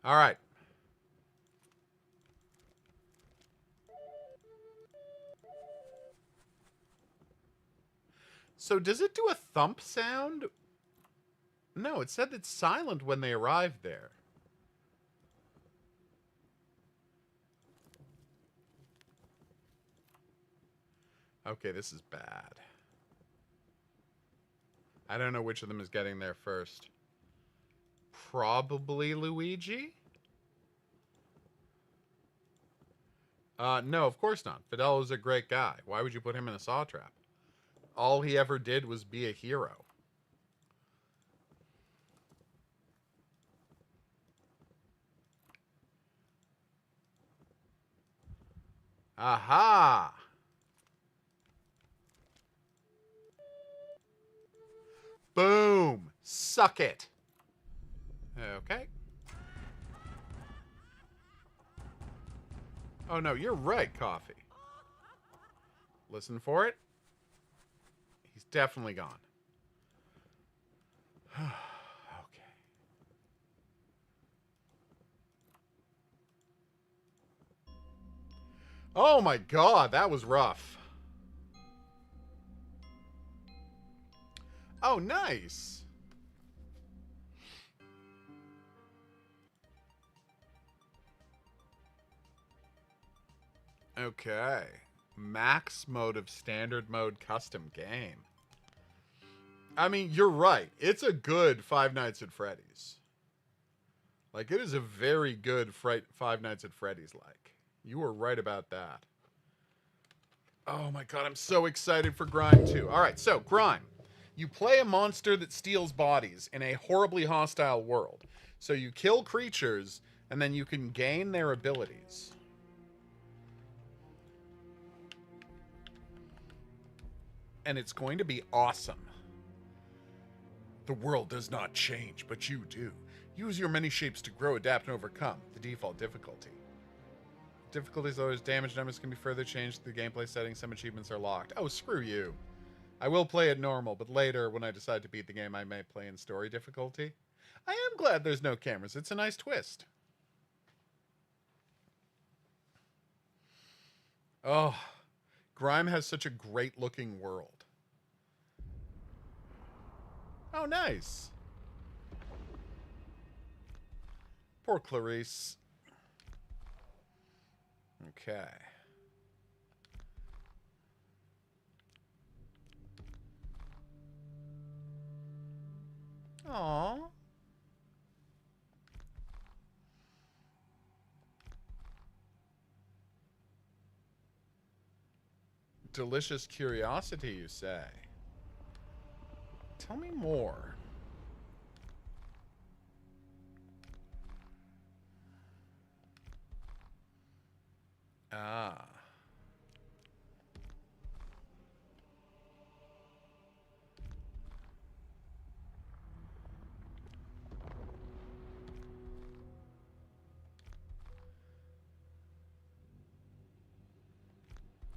All right. So does it do a thump sound? No, it said it's silent when they arrived there. Okay, this is bad. I don't know which of them is getting there first. Probably Luigi? No, of course not. Fidel is a great guy. Why would you put him in a saw trap? All he ever did was be a hero. Aha! Boom! Suck it! Okay. Oh no, you're right, Coffee. Listen for it. He's definitely gone. Okay. Oh my god, that was rough. Oh, nice. Okay. Max mode of standard mode custom game. I mean, you're right. It's a good Five Nights at Freddy's. Like, it is a very good Five Nights at Freddy's like. You were right about that. Oh my god, I'm so excited for Grime 2. Alright, so, Grime. You play a monster that steals bodies in a horribly hostile world. So you kill creatures, and then you can gain their abilities. And it's going to be awesome. The world does not change, but you do. Use your many shapes to grow, adapt, and overcome the default difficulty. Difficulty is always damage numbers can be further changed through the gameplay settings. Some achievements are locked. Oh, screw you. I will play it normal, but later, when I decide to beat the game, I may play in story difficulty. I am glad there's no cameras. It's a nice twist. Oh, Grime has such a great-looking world. Oh, nice. Poor Clarice. Okay. Aww. Delicious curiosity, you say? Tell me more. Ah.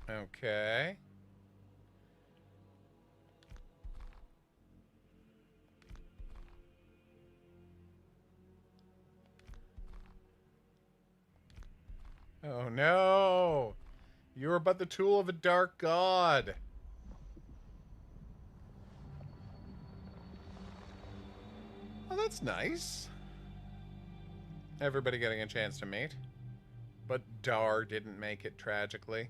Okay. Oh no! You are but the tool of a dark god. Oh, that's nice. Everybody getting a chance to meet. But Dar didn't make it, tragically.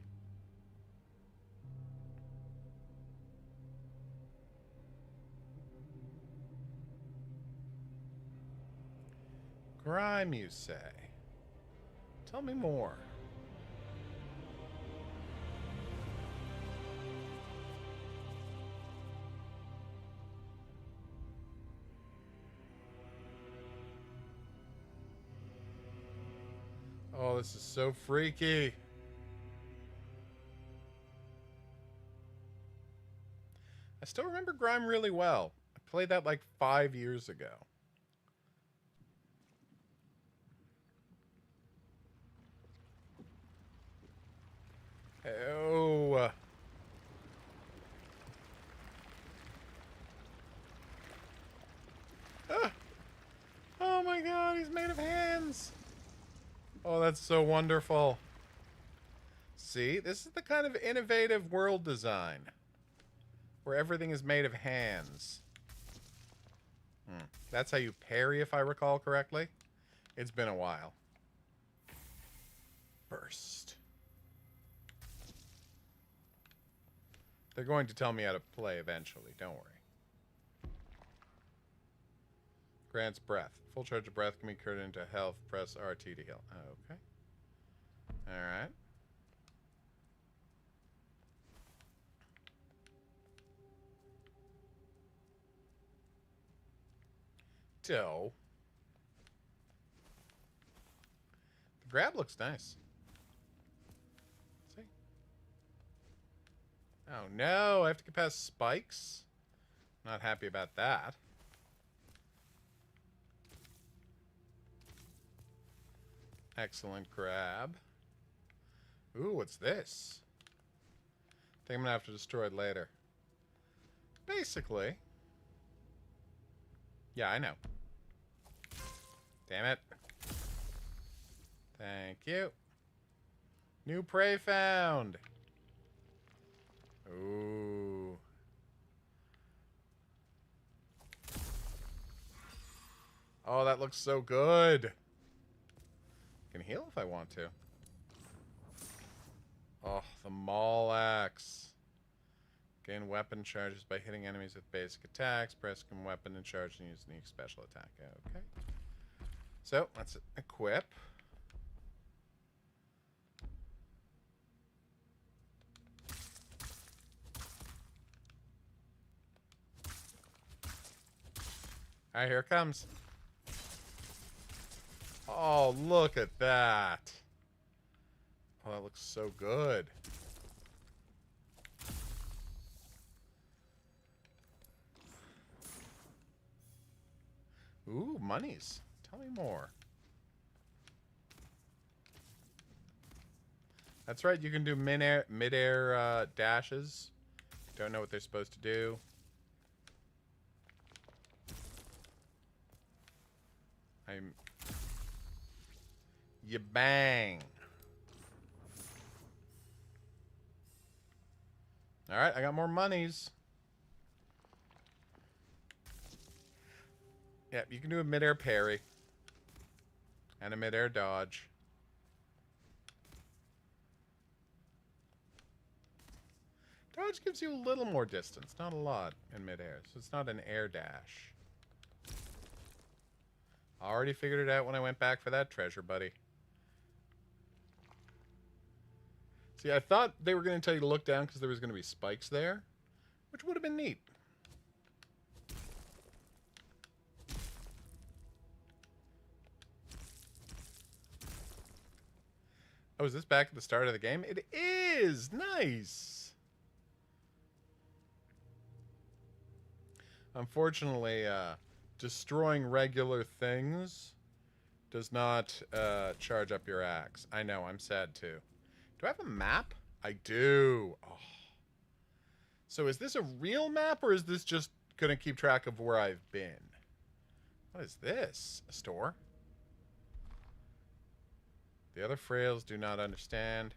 Grime, you say? Tell me more. Oh, this is so freaky. I still remember Grime really well. I played that like 5 years ago. Oh. Ah. Oh my god, he's made of hands. Oh, that's so wonderful. See, this is the kind of innovative world design where everything is made of hands. That's how you parry, if I recall correctly. It's been a while. Burst. They're going to tell me how to play eventually, don't worry. Grants breath. Full charge of breath can be converted into health. Press RT to heal. Okay. Alright. So, the grab looks nice. Let's see. Oh no, I have to get past spikes? Not happy about that. Excellent grab. Ooh, what's this? I think I'm gonna have to destroy it later. Basically. Yeah, I know. Damn it. Thank you. New prey found. Ooh. Oh, that looks so good. Can heal if I want to. Oh, the Maul Axe. Gain weapon charges by hitting enemies with basic attacks. Press weapon and charge and use unique special attack. Okay. So, let's equip. Alright, here it comes. Oh, look at that. Oh, that looks so good. Ooh, monies. Tell me more. That's right, you can do mid-air dashes. Don't know what they're supposed to do. You bang. Alright, I got more monies. Yeah, you can do a mid-air parry. And a mid-air dodge. Dodge gives you a little more distance, not a lot in mid-air, so it's not an air dash. I already figured it out when I went back for that treasure, buddy. See, I thought they were going to tell you to look down because there was going to be spikes there, which would have been neat. Oh, is this back at the start of the game? It is! Nice! Unfortunately, destroying regular things does not charge up your axe. I know, I'm sad too. Do I have a map? I do. Oh. So is this a real map, or is this just going to keep track of where I've been? What is this? A store? The other frails do not understand.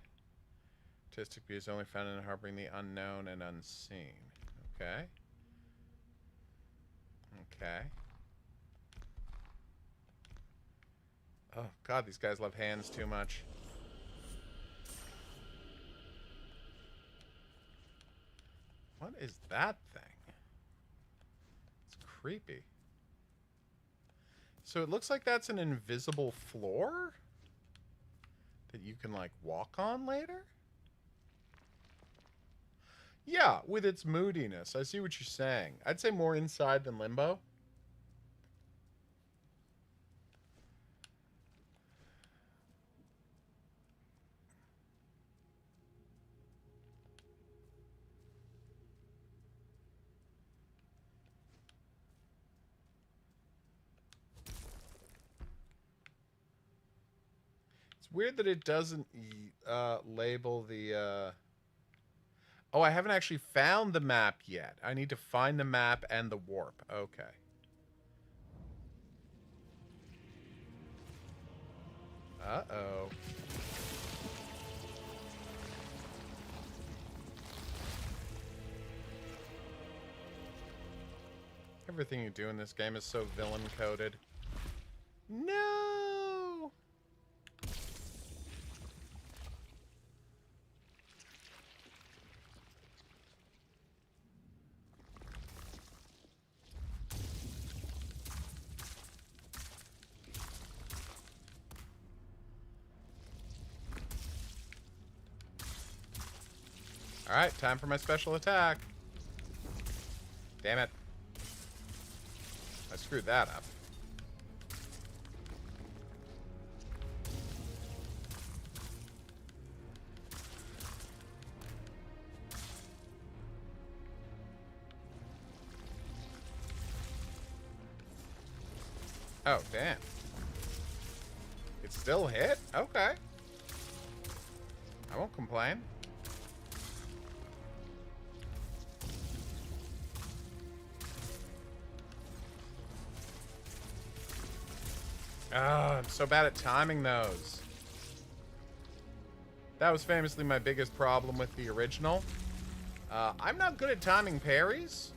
Artistic view is only found in harboring the unknown and unseen. Okay. Okay. Oh, God, these guys love hands too much. What is that thing? It's creepy. So it looks like that's an invisible floor that you can, like, walk on later? Yeah, with its moodiness. I see what you're saying. I'd say more inside than Limbo. It's weird that it doesn't label the... Oh, I haven't actually found the map yet. I need to find the map and the warp. Okay. Uh-oh. Everything you do in this game is so villain-coded. No! Alright, time for my special attack. Damn it. I screwed that up. Oh, damn. It still hit? Okay. I won't complain. Oh, I'm so bad at timing those. That was famously my biggest problem with the original. I'm not good at timing parries.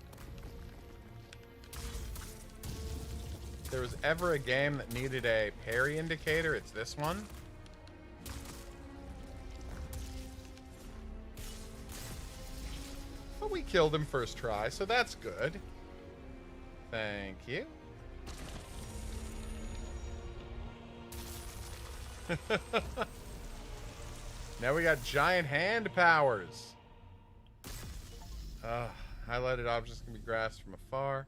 If there was ever a game that needed a parry indicator, it's this one. But we killed him first try, so that's good. Thank you. Now we got giant hand powers. Highlighted objects can be grasped from afar.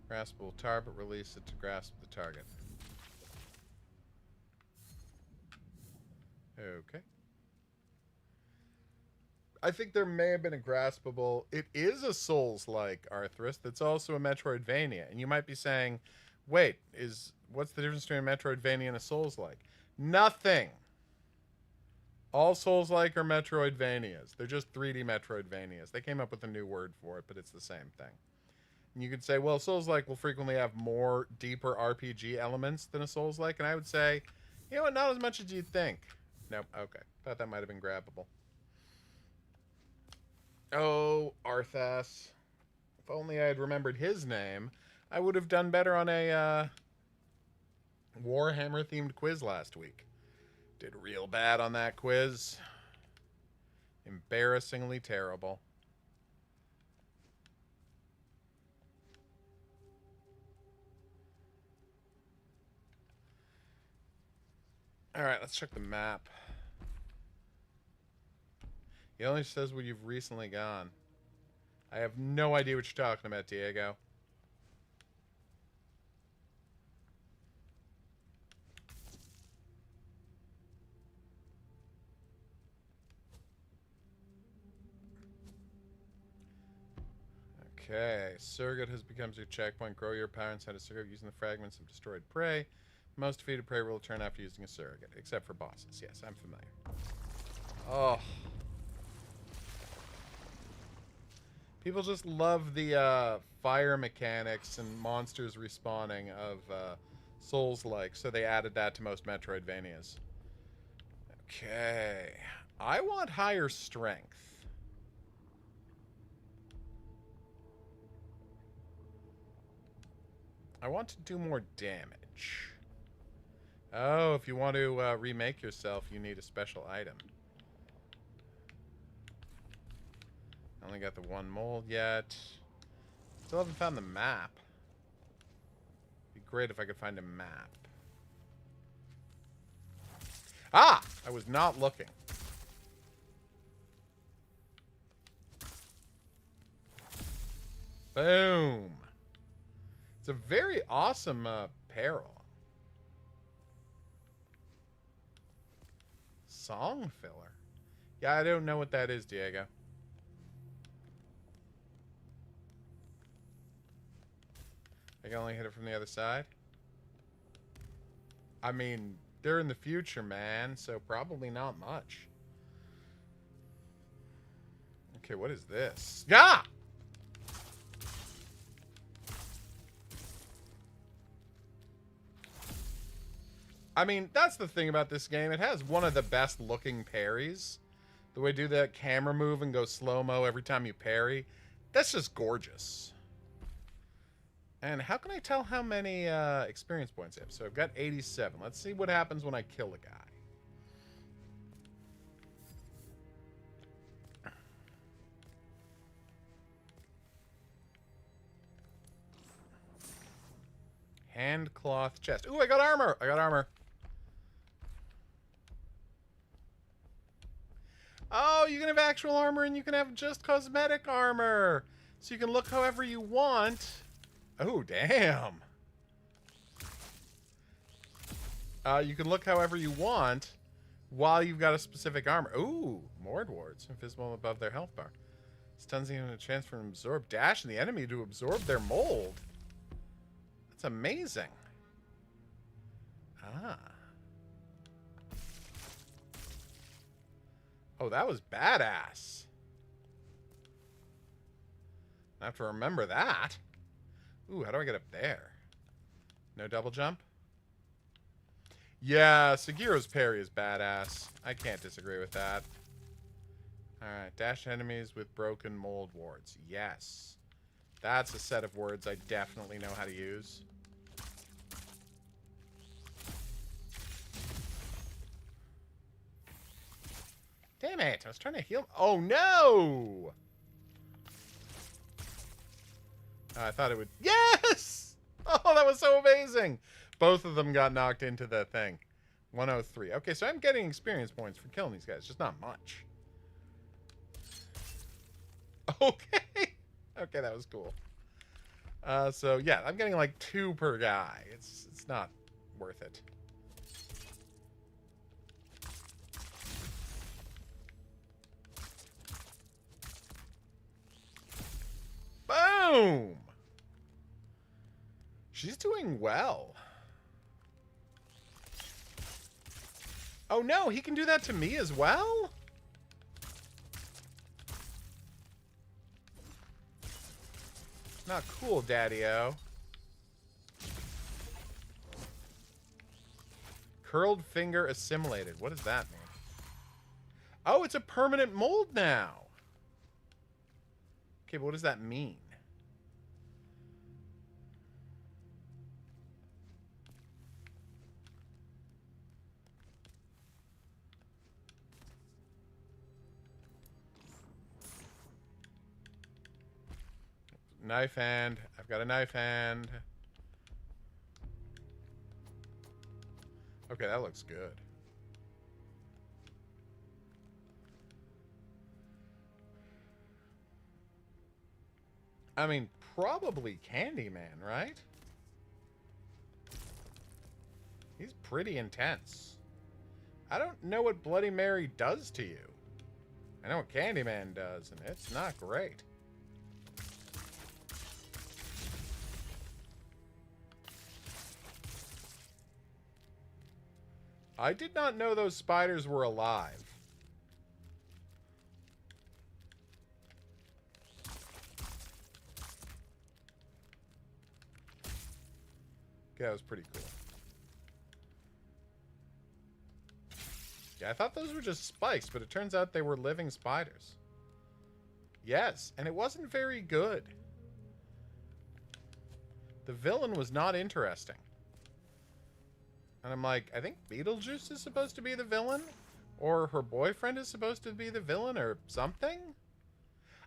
Graspable target, release it to grasp the target. Okay. I think there may have been a graspable... It is a Souls-like, Arthurus, that's also a Metroidvania. And you might be saying, Wait, what's the difference between a Metroidvania and a Souls-like? Nothing. All Souls-like are Metroidvanias. They're just 3D Metroidvanias. They came up with a new word for it, but it's the same thing. And you could say, well, Souls-like will frequently have more deeper RPG elements than a Souls-like, and I would say, you know what, not as much as you'd think. Nope, okay. Thought that might have been grabbable. Oh, Arthas. If only I had remembered his name, I would have done better on a Warhammer-themed quiz last week. Did real bad on that quiz. Embarrassingly terrible. Alright, let's check the map. It only says where you've recently gone. I have no idea what you're talking about, Diego. Okay, Surrogate has become your checkpoint. Grow your power inside a surrogate using the fragments of destroyed prey. Most defeated prey will return after using a surrogate, except for bosses. Yes, I'm familiar. Oh. People just love the fire mechanics and monsters respawning of Souls-like, so they added that to most Metroidvanias. Okay. I want higher strength. I want to do more damage. Oh, if you want to remake yourself, you need a special item. Only got the one mold yet. Still haven't found the map. Be great if I could find a map. Ah! I was not looking. Boom. It's a very awesome peril. Song filler. Yeah, I don't know what that is, Diego. I can only hit it from the other side. I mean, they're in the future, man, so probably not much. Okay, what is this? Ah! I mean, that's the thing about this game. It has one of the best looking parries. The way you do that camera move and go slow-mo every time you parry. That's just gorgeous. And how can I tell how many experience points I have? So I've got 87. Let's see what happens when I kill a guy. Hand cloth chest. Ooh, I got armor! I got armor. Oh, you can have actual armor and you can have just cosmetic armor. So you can look however you want. Oh, damn. You can look however you want while you've got a specific armor. Ooh, Mord wards. Invisible above their health bar. Stuns even a chance for an absorb dash in the enemy to absorb their mold. That's amazing. Ah. Oh, that was badass. I have to remember that. Ooh, how do I get up there? No double jump? Yeah, Sagiro's parry is badass. I can't disagree with that. Alright, dash enemies with broken mold wards. Yes. That's a set of words I definitely know how to use. Damn it, I was trying to heal. Oh, no! Oh, I thought it would... Yes! Oh, that was so amazing! Both of them got knocked into the thing. 103. Okay, so I'm getting experience points for killing these guys. Just not much. Okay. Okay, that was cool. So, yeah, I'm getting like 2 per guy. It's not worth it. Boom! She's doing well. Oh no, he can do that to me as well? Not cool, Daddy-O. Curled finger assimilated. What does that mean? Oh, it's a permanent mold now. Okay, but what does that mean? Knife hand. I've got a knife hand. Okay, that looks good. I mean, probably Candyman, right? He's pretty intense. I don't know what Bloody Mary does to you. I know what Candyman does, and it's not great. I did not know those spiders were alive. Okay, that was pretty cool. Yeah, I thought those were just spikes, but it turns out they were living spiders. Yes, and it wasn't very good. The villain was not interesting. And I'm like, I think Beetlejuice is supposed to be the villain? Or her boyfriend is supposed to be the villain or something?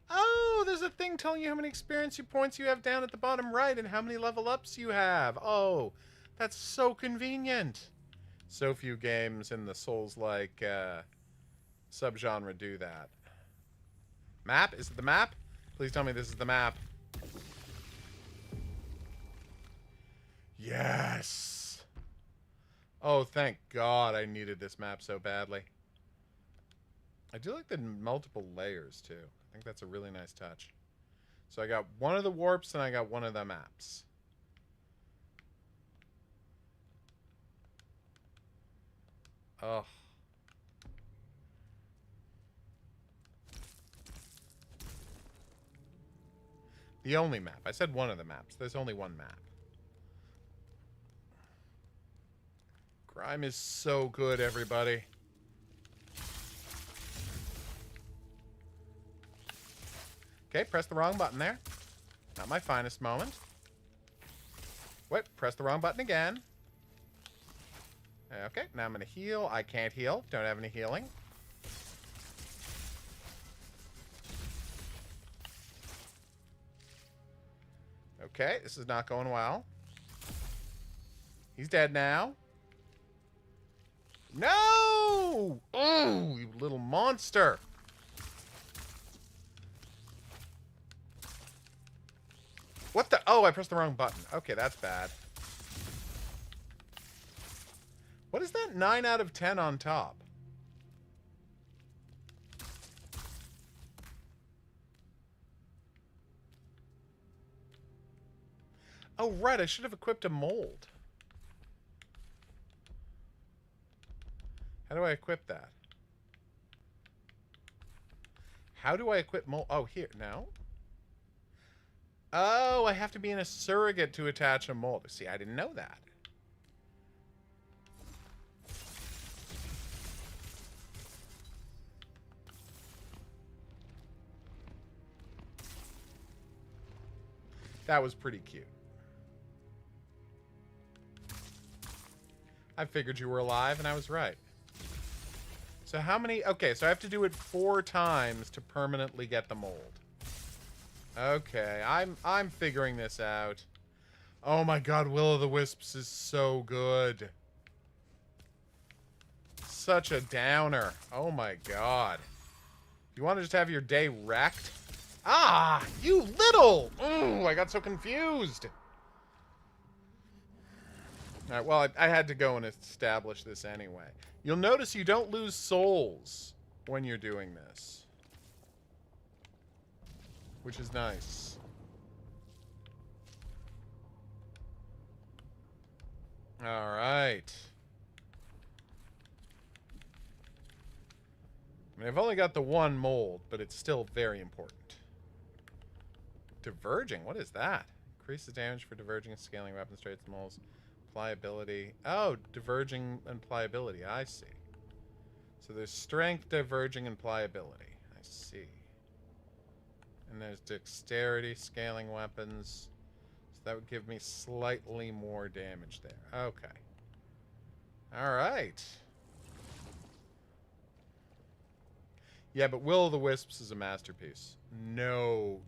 Oh, there's a thing telling you how many experience points you have down at the bottom right and how many level ups you have. Oh, that's so convenient. So few games in the Souls-like subgenre do that. Map? Is it the map? Please tell me this is the map. Yes! Oh, thank God I needed this map so badly. I do like the multiple layers, too. I think that's a really nice touch. So I got one of the warps and I got one of the maps. Ugh. The only map. I said one of the maps. There's only one map. Grime is so good, everybody. Okay, press the wrong button there. Not my finest moment. Wait, press the wrong button again. Okay, now I'm going to heal. I can't heal. Don't have any healing. Okay, this is not going well. He's dead now. No! Oh, you little monster. What the? Oh, I pressed the wrong button. Okay, that's bad. What is that 9 out of 10 on top? Oh, right. I should have equipped a mold. How do I equip that? How do I equip mold? Oh, here. No. Oh, I have to be in a surrogate to attach a mold. See, I didn't know that. That was pretty cute. I figured you were alive, and I was right. So how many... Okay, so I have to do it 4 times to permanently get the mold. Okay, I'm figuring this out. Oh my God, Will-o'-the-Wisps is so good. Such a downer. Oh my God. You want to just have your day wrecked? Ah, you little... Ooh, I got so confused. All right, well, I had to go and establish this anyway. You'll notice you don't lose souls when you're doing this, which is nice. All right. I mean, I've only got the one mold, but it's still very important. Diverging? What is that? Increases damage for diverging and scaling weapons, traits, molds. Pliability. Oh, diverging and pliability. I see. So there's strength, diverging, and pliability. I see. And there's dexterity, scaling weapons. So that would give me slightly more damage there. Okay. All right. Yeah, but Will o' the Wisps is a masterpiece. No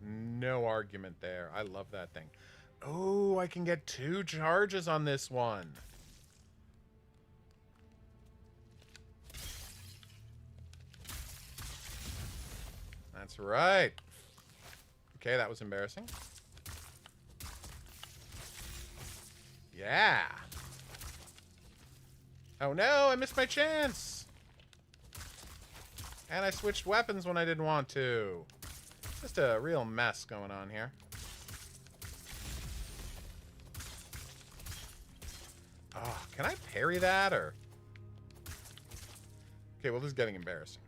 argument there. I love that thing. Oh, I can get 2 charges on this one. That's right. Okay, that was embarrassing. Yeah. Oh no, I missed my chance. And I switched weapons when I didn't want to. Just a real mess going on here. Oh, can I parry that or? Okay, well, this is getting embarrassing.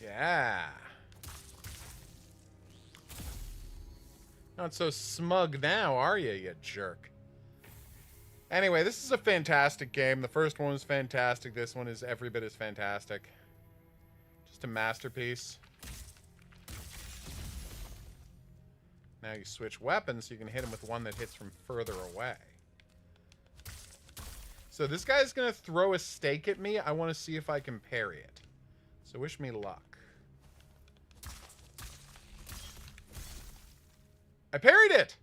Yeah. Not so smug now, are you, you jerk? Anyway, this is a fantastic game. The first one was fantastic. This one is every bit as fantastic. Just a masterpiece. Now you switch weapons so you can hit him with one that hits from further away. So this guy's going to throw a stake at me. I want to see if I can parry it. So wish me luck. I parried it!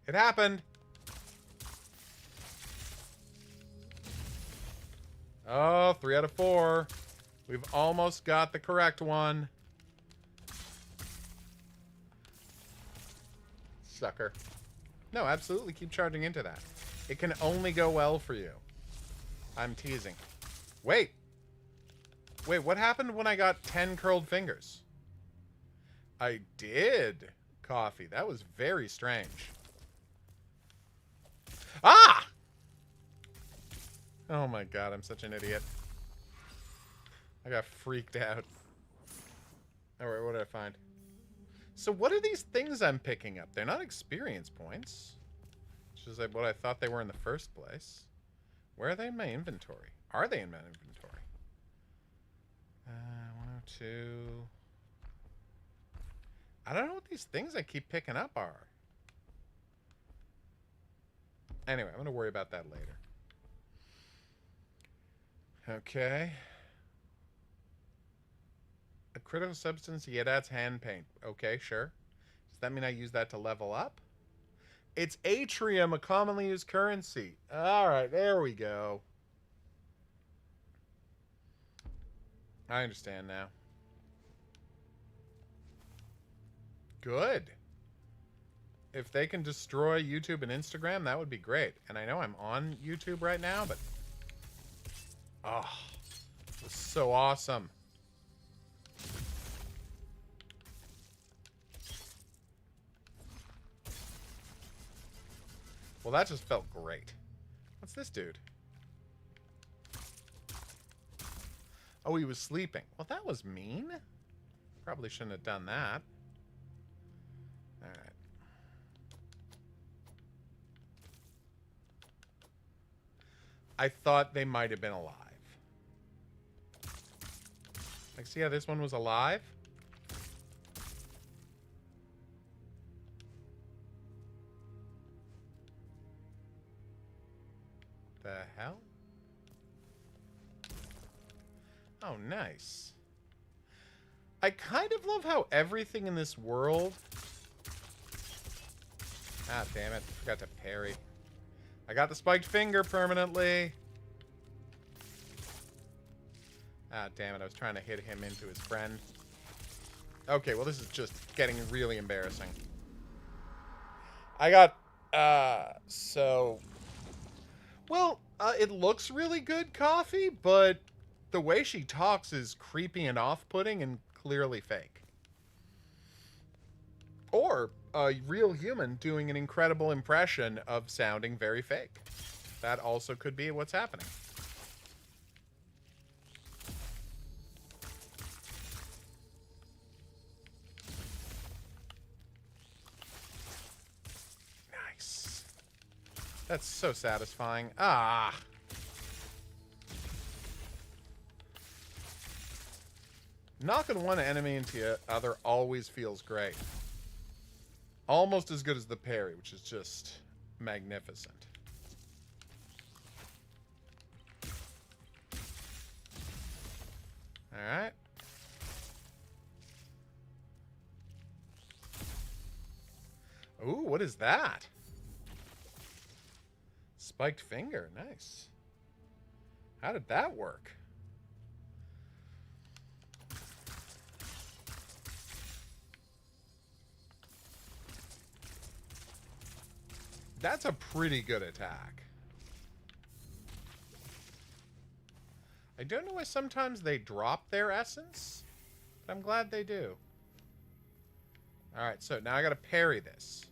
It happened. Oh, 3 out of 4. We've almost got the correct one. Sucker. No, absolutely keep charging into that. It can only go well for you. I'm teasing. Wait. Wait, what happened when I got 10 curled fingers? I did. Coffee. That was very strange. Ah! Oh my god, I'm such an idiot. I got freaked out. Alright, what did I find? So what are these things I'm picking up? They're not experience points. Which is like what I thought they were in the first place. Where are they in my inventory? Are they in my inventory? 102... I don't know what these things I keep picking up are. Anyway, I'm going to worry about that later. Okay. A critical substance, yeah, that's hand paint. Okay, sure. Does that mean I use that to level up? It's atrium, a commonly used currency. Alright, there we go. I understand now. Good. If they can destroy YouTube and Instagram, that would be great. And I know I'm on YouTube right now, but... Oh, it was so awesome. Well, that just felt great. What's this dude? Oh, he was sleeping. Well, that was mean. Probably shouldn't have done that. Alright. I thought they might have been alive. Like, see how this one was alive? The hell? Oh, nice. I kind of love how everything in this world... Ah, damn it. Forgot to parry. I got the spiked finger permanently. Ah, damn it. I was trying to hit him into his friend. Okay, well, this is just getting really embarrassing. I got, so... Well, it looks really good, coffee, but The way she talks is creepy and off-putting and clearly fake. Or a real human doing an incredible impression of sounding very fake. That also could be what's happening. Nice. That's so satisfying. Ah. Knocking one enemy into the other always feels great. Almost as good as the parry, which is just magnificent. Alright. Ooh, what is that? Spiked finger. Nice. How did that work? That's a pretty good attack. I don't know why sometimes they drop their essence, but I'm glad they do. Alright, so now I gotta parry this.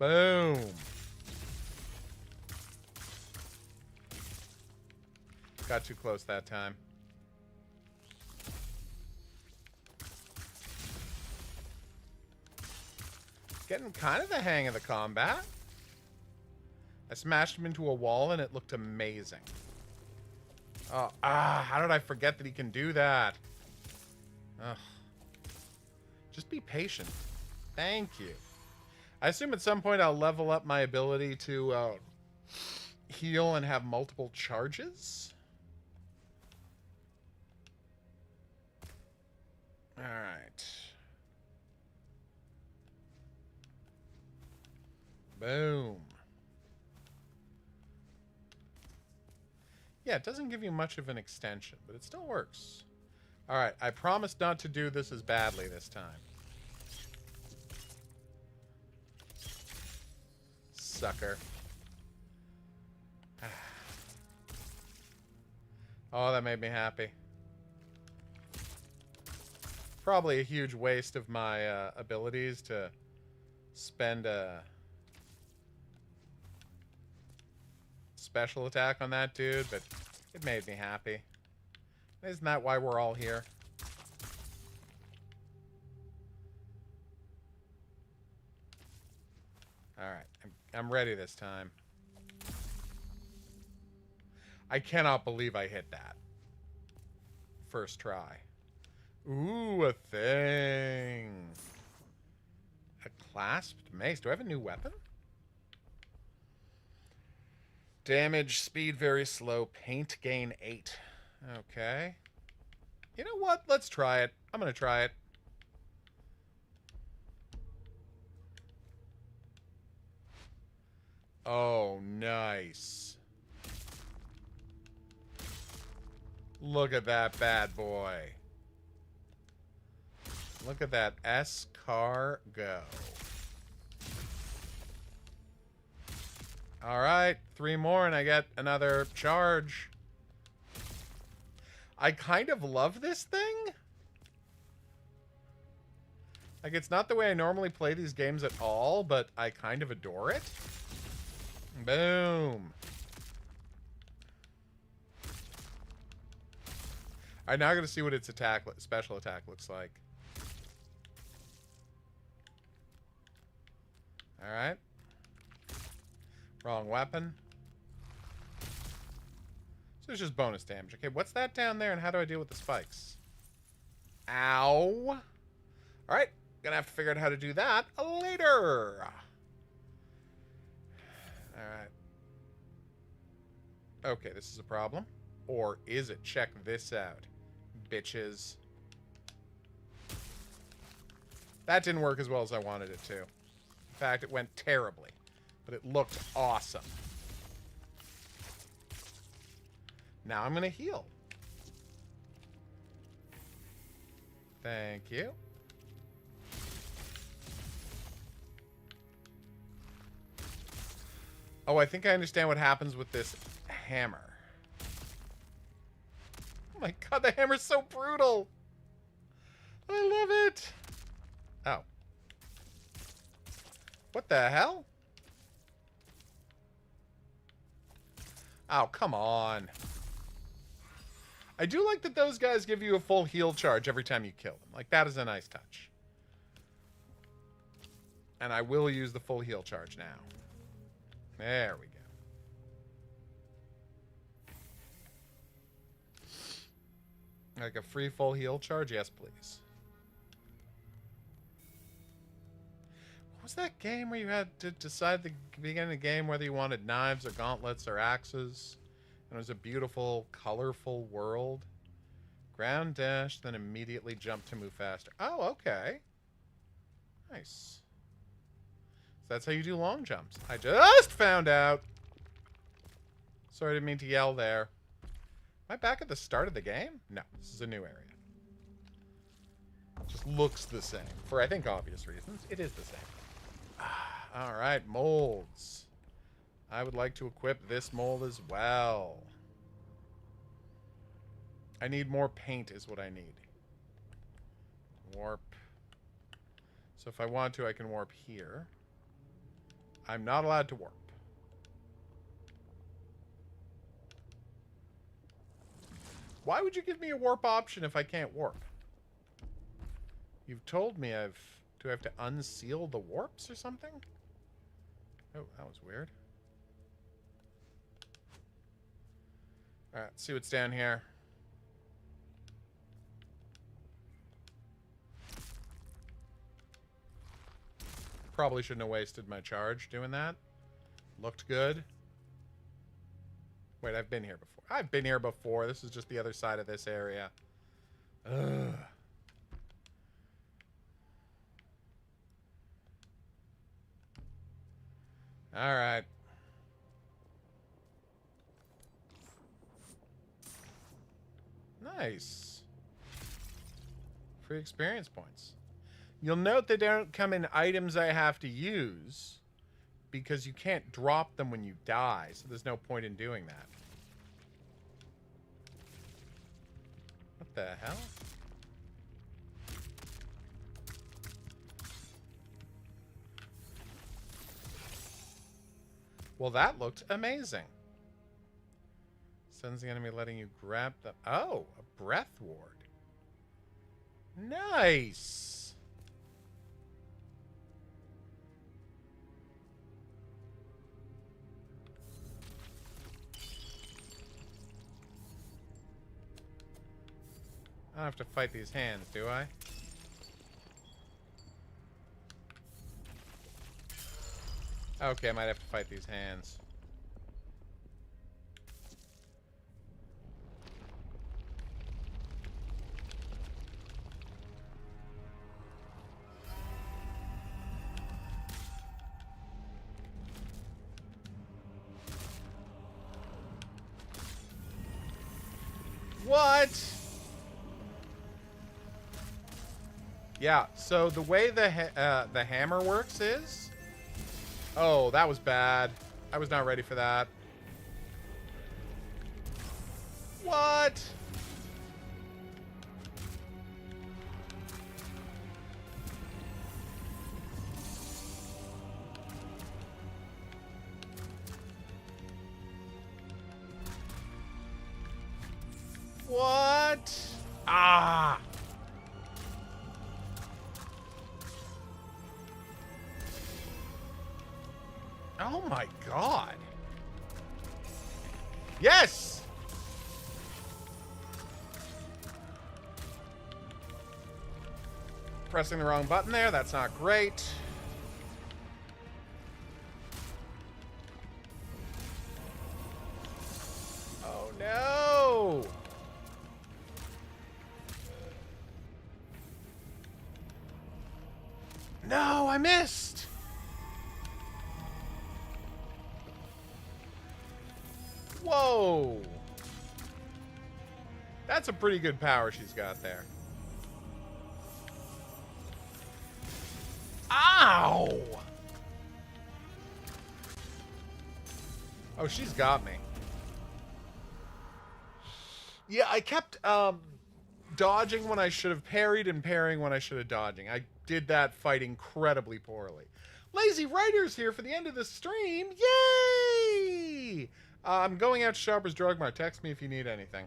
Boom. Got too close that time. Getting kind of the hang of the combat. I smashed him into a wall and it looked amazing. Oh, how did I forget that he can do that? Ugh. Just be patient. Thank you. I assume at some point I'll level up my ability to heal and have multiple charges. Alright. Boom. Yeah, it doesn't give you much of an extension, but it still works. Alright, I promise not to do this as badly this time. Sucker. Oh, that made me happy. Probably a huge waste of my abilities to spend a special attack on that dude, but it made me happy. Isn't that why we're all here? Alright, I'm ready this time. I cannot believe I hit that. First try. Ooh, a thing. A clasped mace. Do I have a new weapon? Damage, speed very slow, paint gain 8. Okay. You know what? Let's try it. I'm going to try it. Oh, nice. Look at that bad boy. Look at that S-car go. Alright, 3 more and I get another charge. I kind of love this thing. Like, it's not the way I normally play these games at all, but I kind of adore it. Boom. Alright, now I gotta see what its special attack looks like. Alright. Wrong weapon. So it's just bonus damage. Okay, what's that down there and how do I deal with the spikes? Ow. Alright, gonna have to figure out how to do that later. Alright. Okay, this is a problem. Or is it? Check this out, bitches. That didn't work as well as I wanted it to. In fact, it went terribly. But it looked awesome. Now I'm going to heal. Thank you. Oh, I think I understand what happens with this hammer. Oh my god, the hammer's so brutal. I love it. Oh. What the hell? Oh, come on. I do like that those guys give you a full heal charge every time you kill them. Like, that is a nice touch. And I will use the full heal charge now. There we go. Like a free full heal charge? Yes, please. What was that game where you had to decide at the beginning of the game whether you wanted knives or gauntlets or axes? And it was a beautiful, colorful world. Ground dash, then immediately jump to move faster. Oh, okay. Nice. So that's how you do long jumps. I just found out. Sorry, I didn't mean to yell there. Am I back at the start of the game? No, this is a new area. It just looks the same. For, I think, obvious reasons. It is the same. Alright, molds. I would like to equip this mold as well. I need more paint is what I need. Warp. So if I want to, I can warp here. I'm not allowed to warp. Why would you give me a warp option if I can't warp? You've told me do I have to unseal the warps or something? Oh, that was weird. Alright, see what's down here. Probably shouldn't have wasted my charge doing that. Looked good. Wait, I've been here before. I've been here before. This is just the other side of this area. Ugh. Alright. Nice. Free experience points. You'll note they don't come in items I have to use because you can't drop them when you die, so there's no point in doing that. What the hell? Well, that looked amazing. Sends the enemy letting you grab the... Oh, a breath ward. Nice. I don't have to fight these hands, do I? Okay, I might have to fight these hands. What? Yeah, so the way the hammer works is... Oh, that was bad. I was not ready for that. What? What? Ah! Oh my god. Yes! Pressing the wrong button there. That's not great. Oh no! No, I missed! Whoa! That's a pretty good power she's got there. Ow! Oh, she's got me. Yeah, I kept dodging when I should have parried and parrying when I should have dodging. I did that fight incredibly poorly. Lazy Writer's here for the end of the stream. Yay! I'm going out to Shoppers Drug Mart. Text me if you need anything.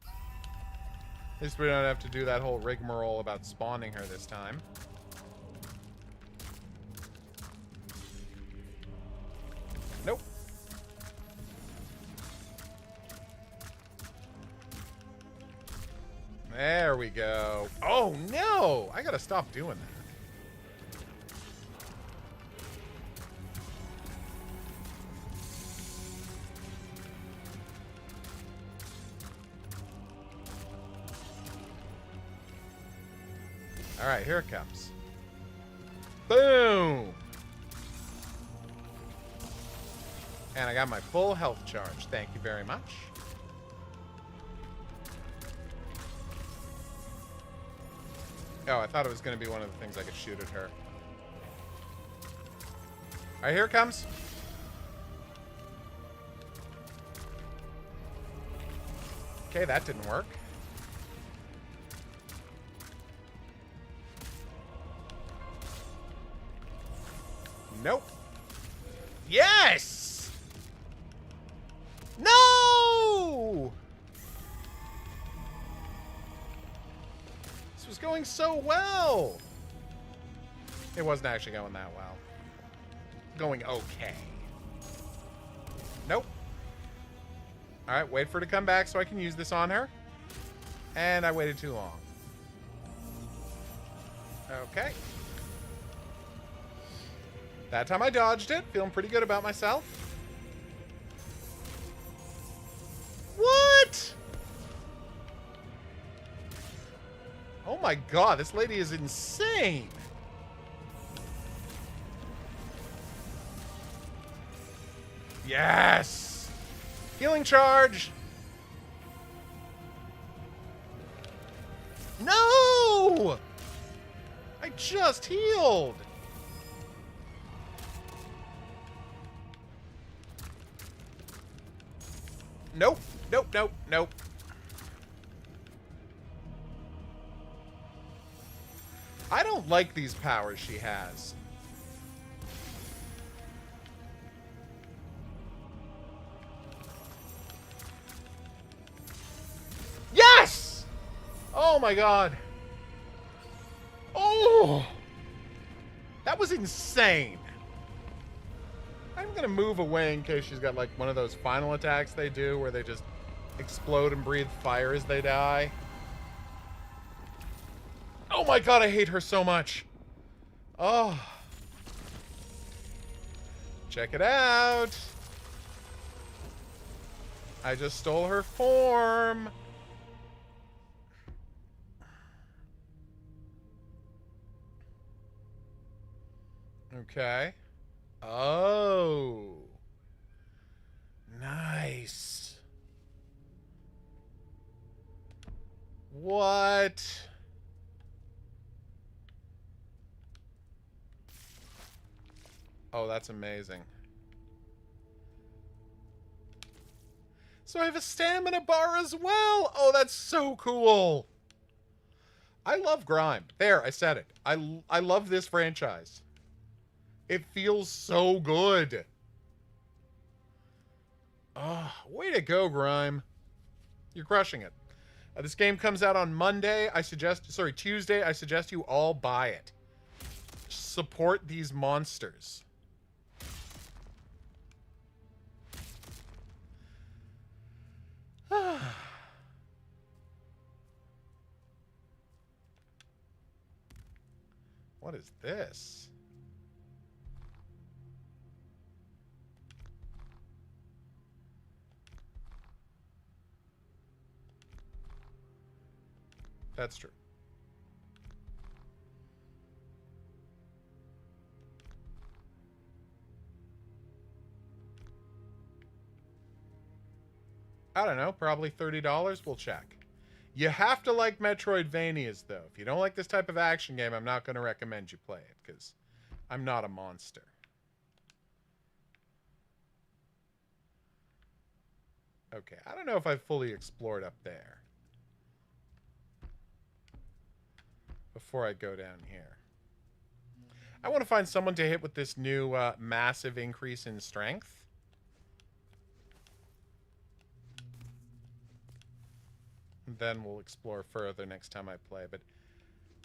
At least we don't have to do that whole rigmarole about spawning her this time. Nope. There we go. Oh, no! I gotta stop doing that. All right, here it comes. Boom! And I got my full health charge. Thank you very much. Oh, I thought it was going to be one of the things I could shoot at her. All right, here it comes. Okay, that didn't work. Nope. Yes! No! This was going so well. It wasn't actually going that well. Going okay. Nope. All right, wait for her to come back so I can use this on her. And I waited too long. Okay. That time I dodged it. Feeling pretty good about myself. What? Oh my god, this lady is insane. Yes! Healing charge! No! I just healed! Nope. Nope, nope, nope. I don't like these powers she has. Yes! Oh my god. Oh! That was insane. I'm gonna move away in case she's got like one of those final attacks they do where they just explode and breathe fire as they die. Oh my god, I hate her so much. Oh. Check it out. I just stole her form. Okay. Oh. Nice. What? Oh, that's amazing. So I have a stamina bar as well. Oh, that's so cool. I love Grime. There, I said it. I love this franchise. It feels so good. Oh, way to go, Grime. You're crushing it. This game comes out on Tuesday. I suggest you all buy it. Support these monsters. What is this? That's true. I don't know, probably $30. We'll check. You have to like Metroidvanias, though. If you don't like this type of action game, I'm not going to recommend you play it, because I'm not a monster. Okay, I don't know if I've fully explored up there. Before I go down here. I want to find someone to hit with this new massive increase in strength. And then we'll explore further next time I play. But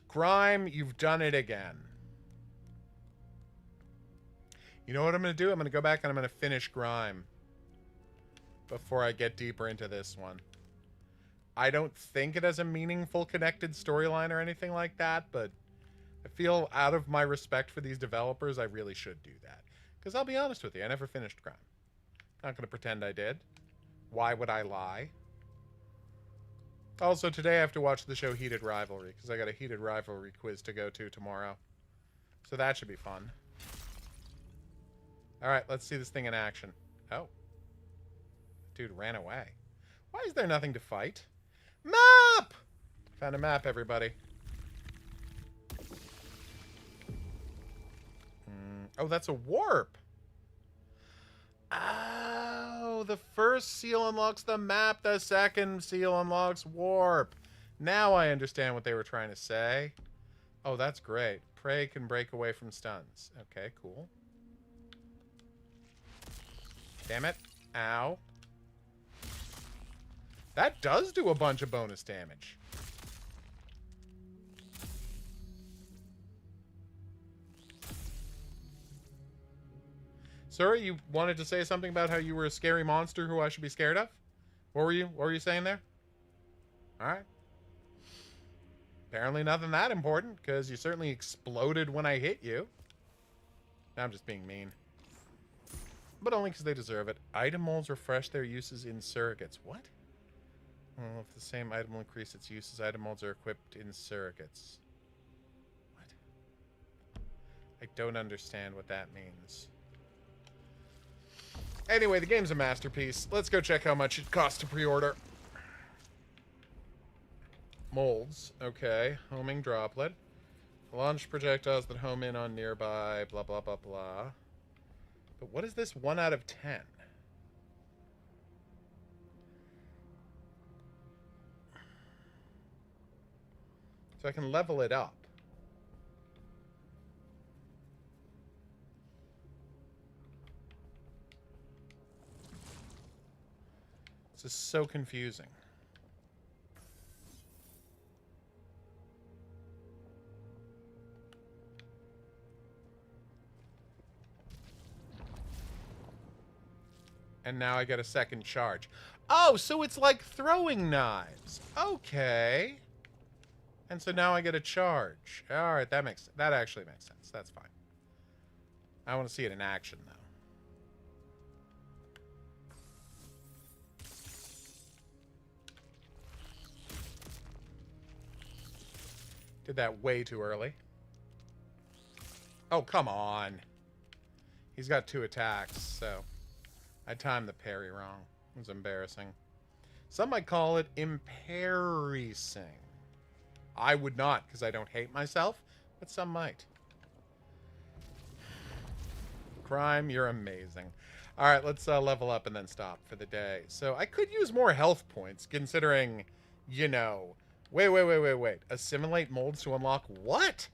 Grime, you've done it again. You know what I'm going to do? I'm going to go back and I'm going to finish Grime before I get deeper into this one. I don't think it has a meaningful connected storyline or anything like that, but I feel out of my respect for these developers, I really should do that. Because I'll be honest with you, I never finished Grime. Not going to pretend I did. Why would I lie? Also, today I have to watch the show Heated Rivalry, because I got a Heated Rivalry quiz to go to tomorrow. So that should be fun. Alright, let's see this thing in action. Oh. Dude ran away. Why is there nothing to fight? Map! Found a map, everybody. Oh, that's a warp. Oh, the first seal unlocks the map. The second seal unlocks warp. Now I understand what they were trying to say. Oh, that's great. Prey can break away from stuns. Okay, cool. Damn it. Ow. That does do a bunch of bonus damage. Sir, you wanted to say something about how you were a scary monster who I should be scared of? What were you saying there? Alright. Apparently nothing that important, because you certainly exploded when I hit you. Now I'm just being mean. But only because they deserve it. Item molds refresh their uses in surrogates. What? Well, if the same item will increase its uses, item molds are equipped in surrogates. What? I don't understand what that means. Anyway, the game's a masterpiece. Let's go check how much it costs to pre-order. Molds. Okay. Homing droplet. Launch projectiles that home in on nearby. Blah, blah, blah, blah. But what is this 1 out of 10? So I can level it up. This is so confusing. And now I get a second charge. Oh, so it's like throwing knives. Okay. And so now I get a charge. All right, that actually makes sense. That's fine. I want to see it in action, though. Did that way too early. Oh, come on. He's got 2 attacks, so I timed the parry wrong. It was embarrassing. Some might call it impericing. I would not, because I don't hate myself, but some might. Crime, you're amazing. All right, let's level up and then stop for the day. So I could use more health points, considering, you know... Wait. Assimilate molds to unlock what?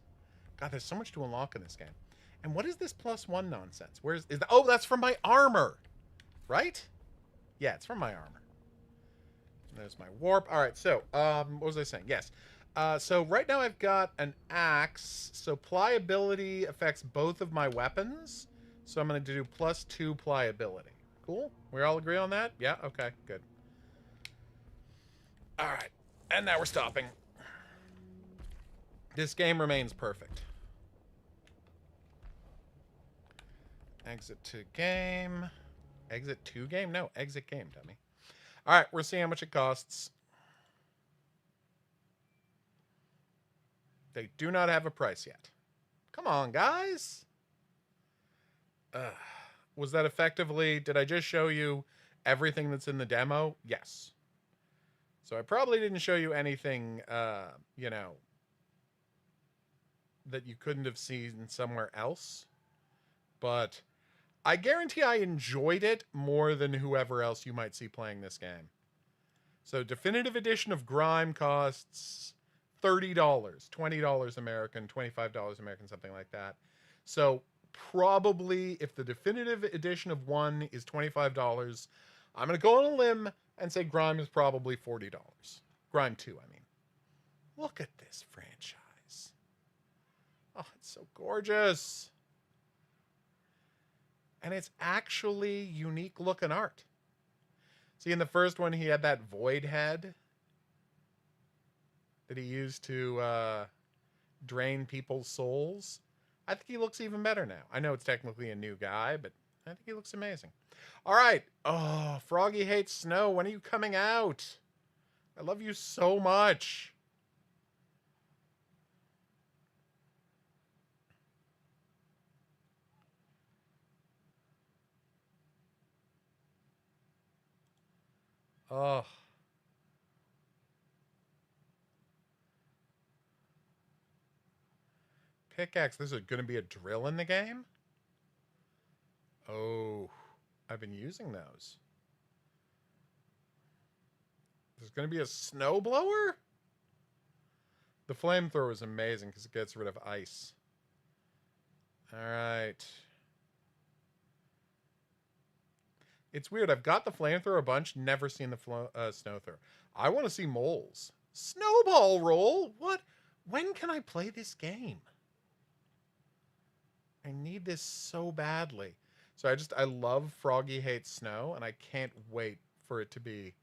God, there's so much to unlock in this game. And what is this +1 nonsense? Oh, that's from my armor. Right? Yeah, it's from my armor. There's my warp. All right, so, what was I saying? Yes. So right now I've got an axe. So pliability affects both of my weapons. So I'm going to do +2 pliability. Cool? We all agree on that? Yeah? Okay, good. All right. And now we're stopping. This game remains perfect. Exit to game. Exit to game? No, exit game, dummy. All right, we're seeing how much it costs. They do not have a price yet. Come on, guys. Was that effectively... Did I just show you everything that's in the demo? Yes. So I probably didn't show you anything, you know, that you couldn't have seen somewhere else. But I guarantee I enjoyed it more than whoever else you might see playing this game. So definitive edition of Grime costs $30, $20 American, $25 American, something like that. So probably if the definitive edition of 1 is $25, I'm going to go on a limb and say Grime is probably $40. Grime 2, I mean. Look at this franchise. Oh, it's so gorgeous. And it's actually unique looking art. See, in the first one, he had that void head that he used to drain people's souls. I think he looks even better now. I know it's technically a new guy, but I think he looks amazing. All right. Oh, Froggy Hates Snow. When are you coming out? I love you so much. Oh. Pickaxe. There's going to be a drill in the game? Oh. I've been using those. There's going to be a snowblower? The flamethrower is amazing because it gets rid of ice. All right. It's weird. I've got the flamethrower a bunch, never seen the snow thrower. I want to see moles. Snowball roll? What? When can I play this game? I need this so badly. So I love Froggy Hates Snow, and I can't wait for it to be,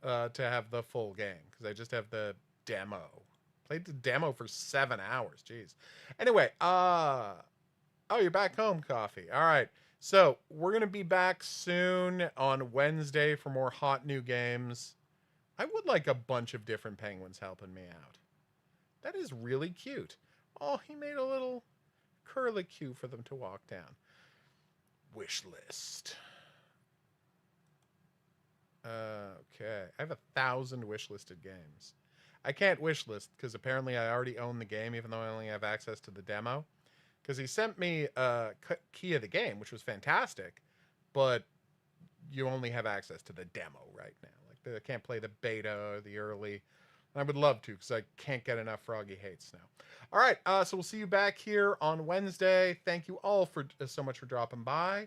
to have the full game, because I just have the demo. Played the demo for 7 hours. Jeez. Anyway, oh, you're back home, Coffee. All right. So we're going to be back soon on Wednesday for more hot new games. I would like a bunch of different penguins helping me out. That is really cute. Oh, he made a little curlicue for them to walk down. Wish list. Okay. I have 1,000 wishlisted games. I can't wishlist because apparently I already own the game, even though I only have access to the demo. Because he sent me a key of the game, which was fantastic, but you only have access to the demo right now. Like, I can't play the beta or the early. I would love to, because I can't get enough Froggy Hates Snow. All right, so we'll see you back here on Wednesday. Thank you all for so much for dropping by.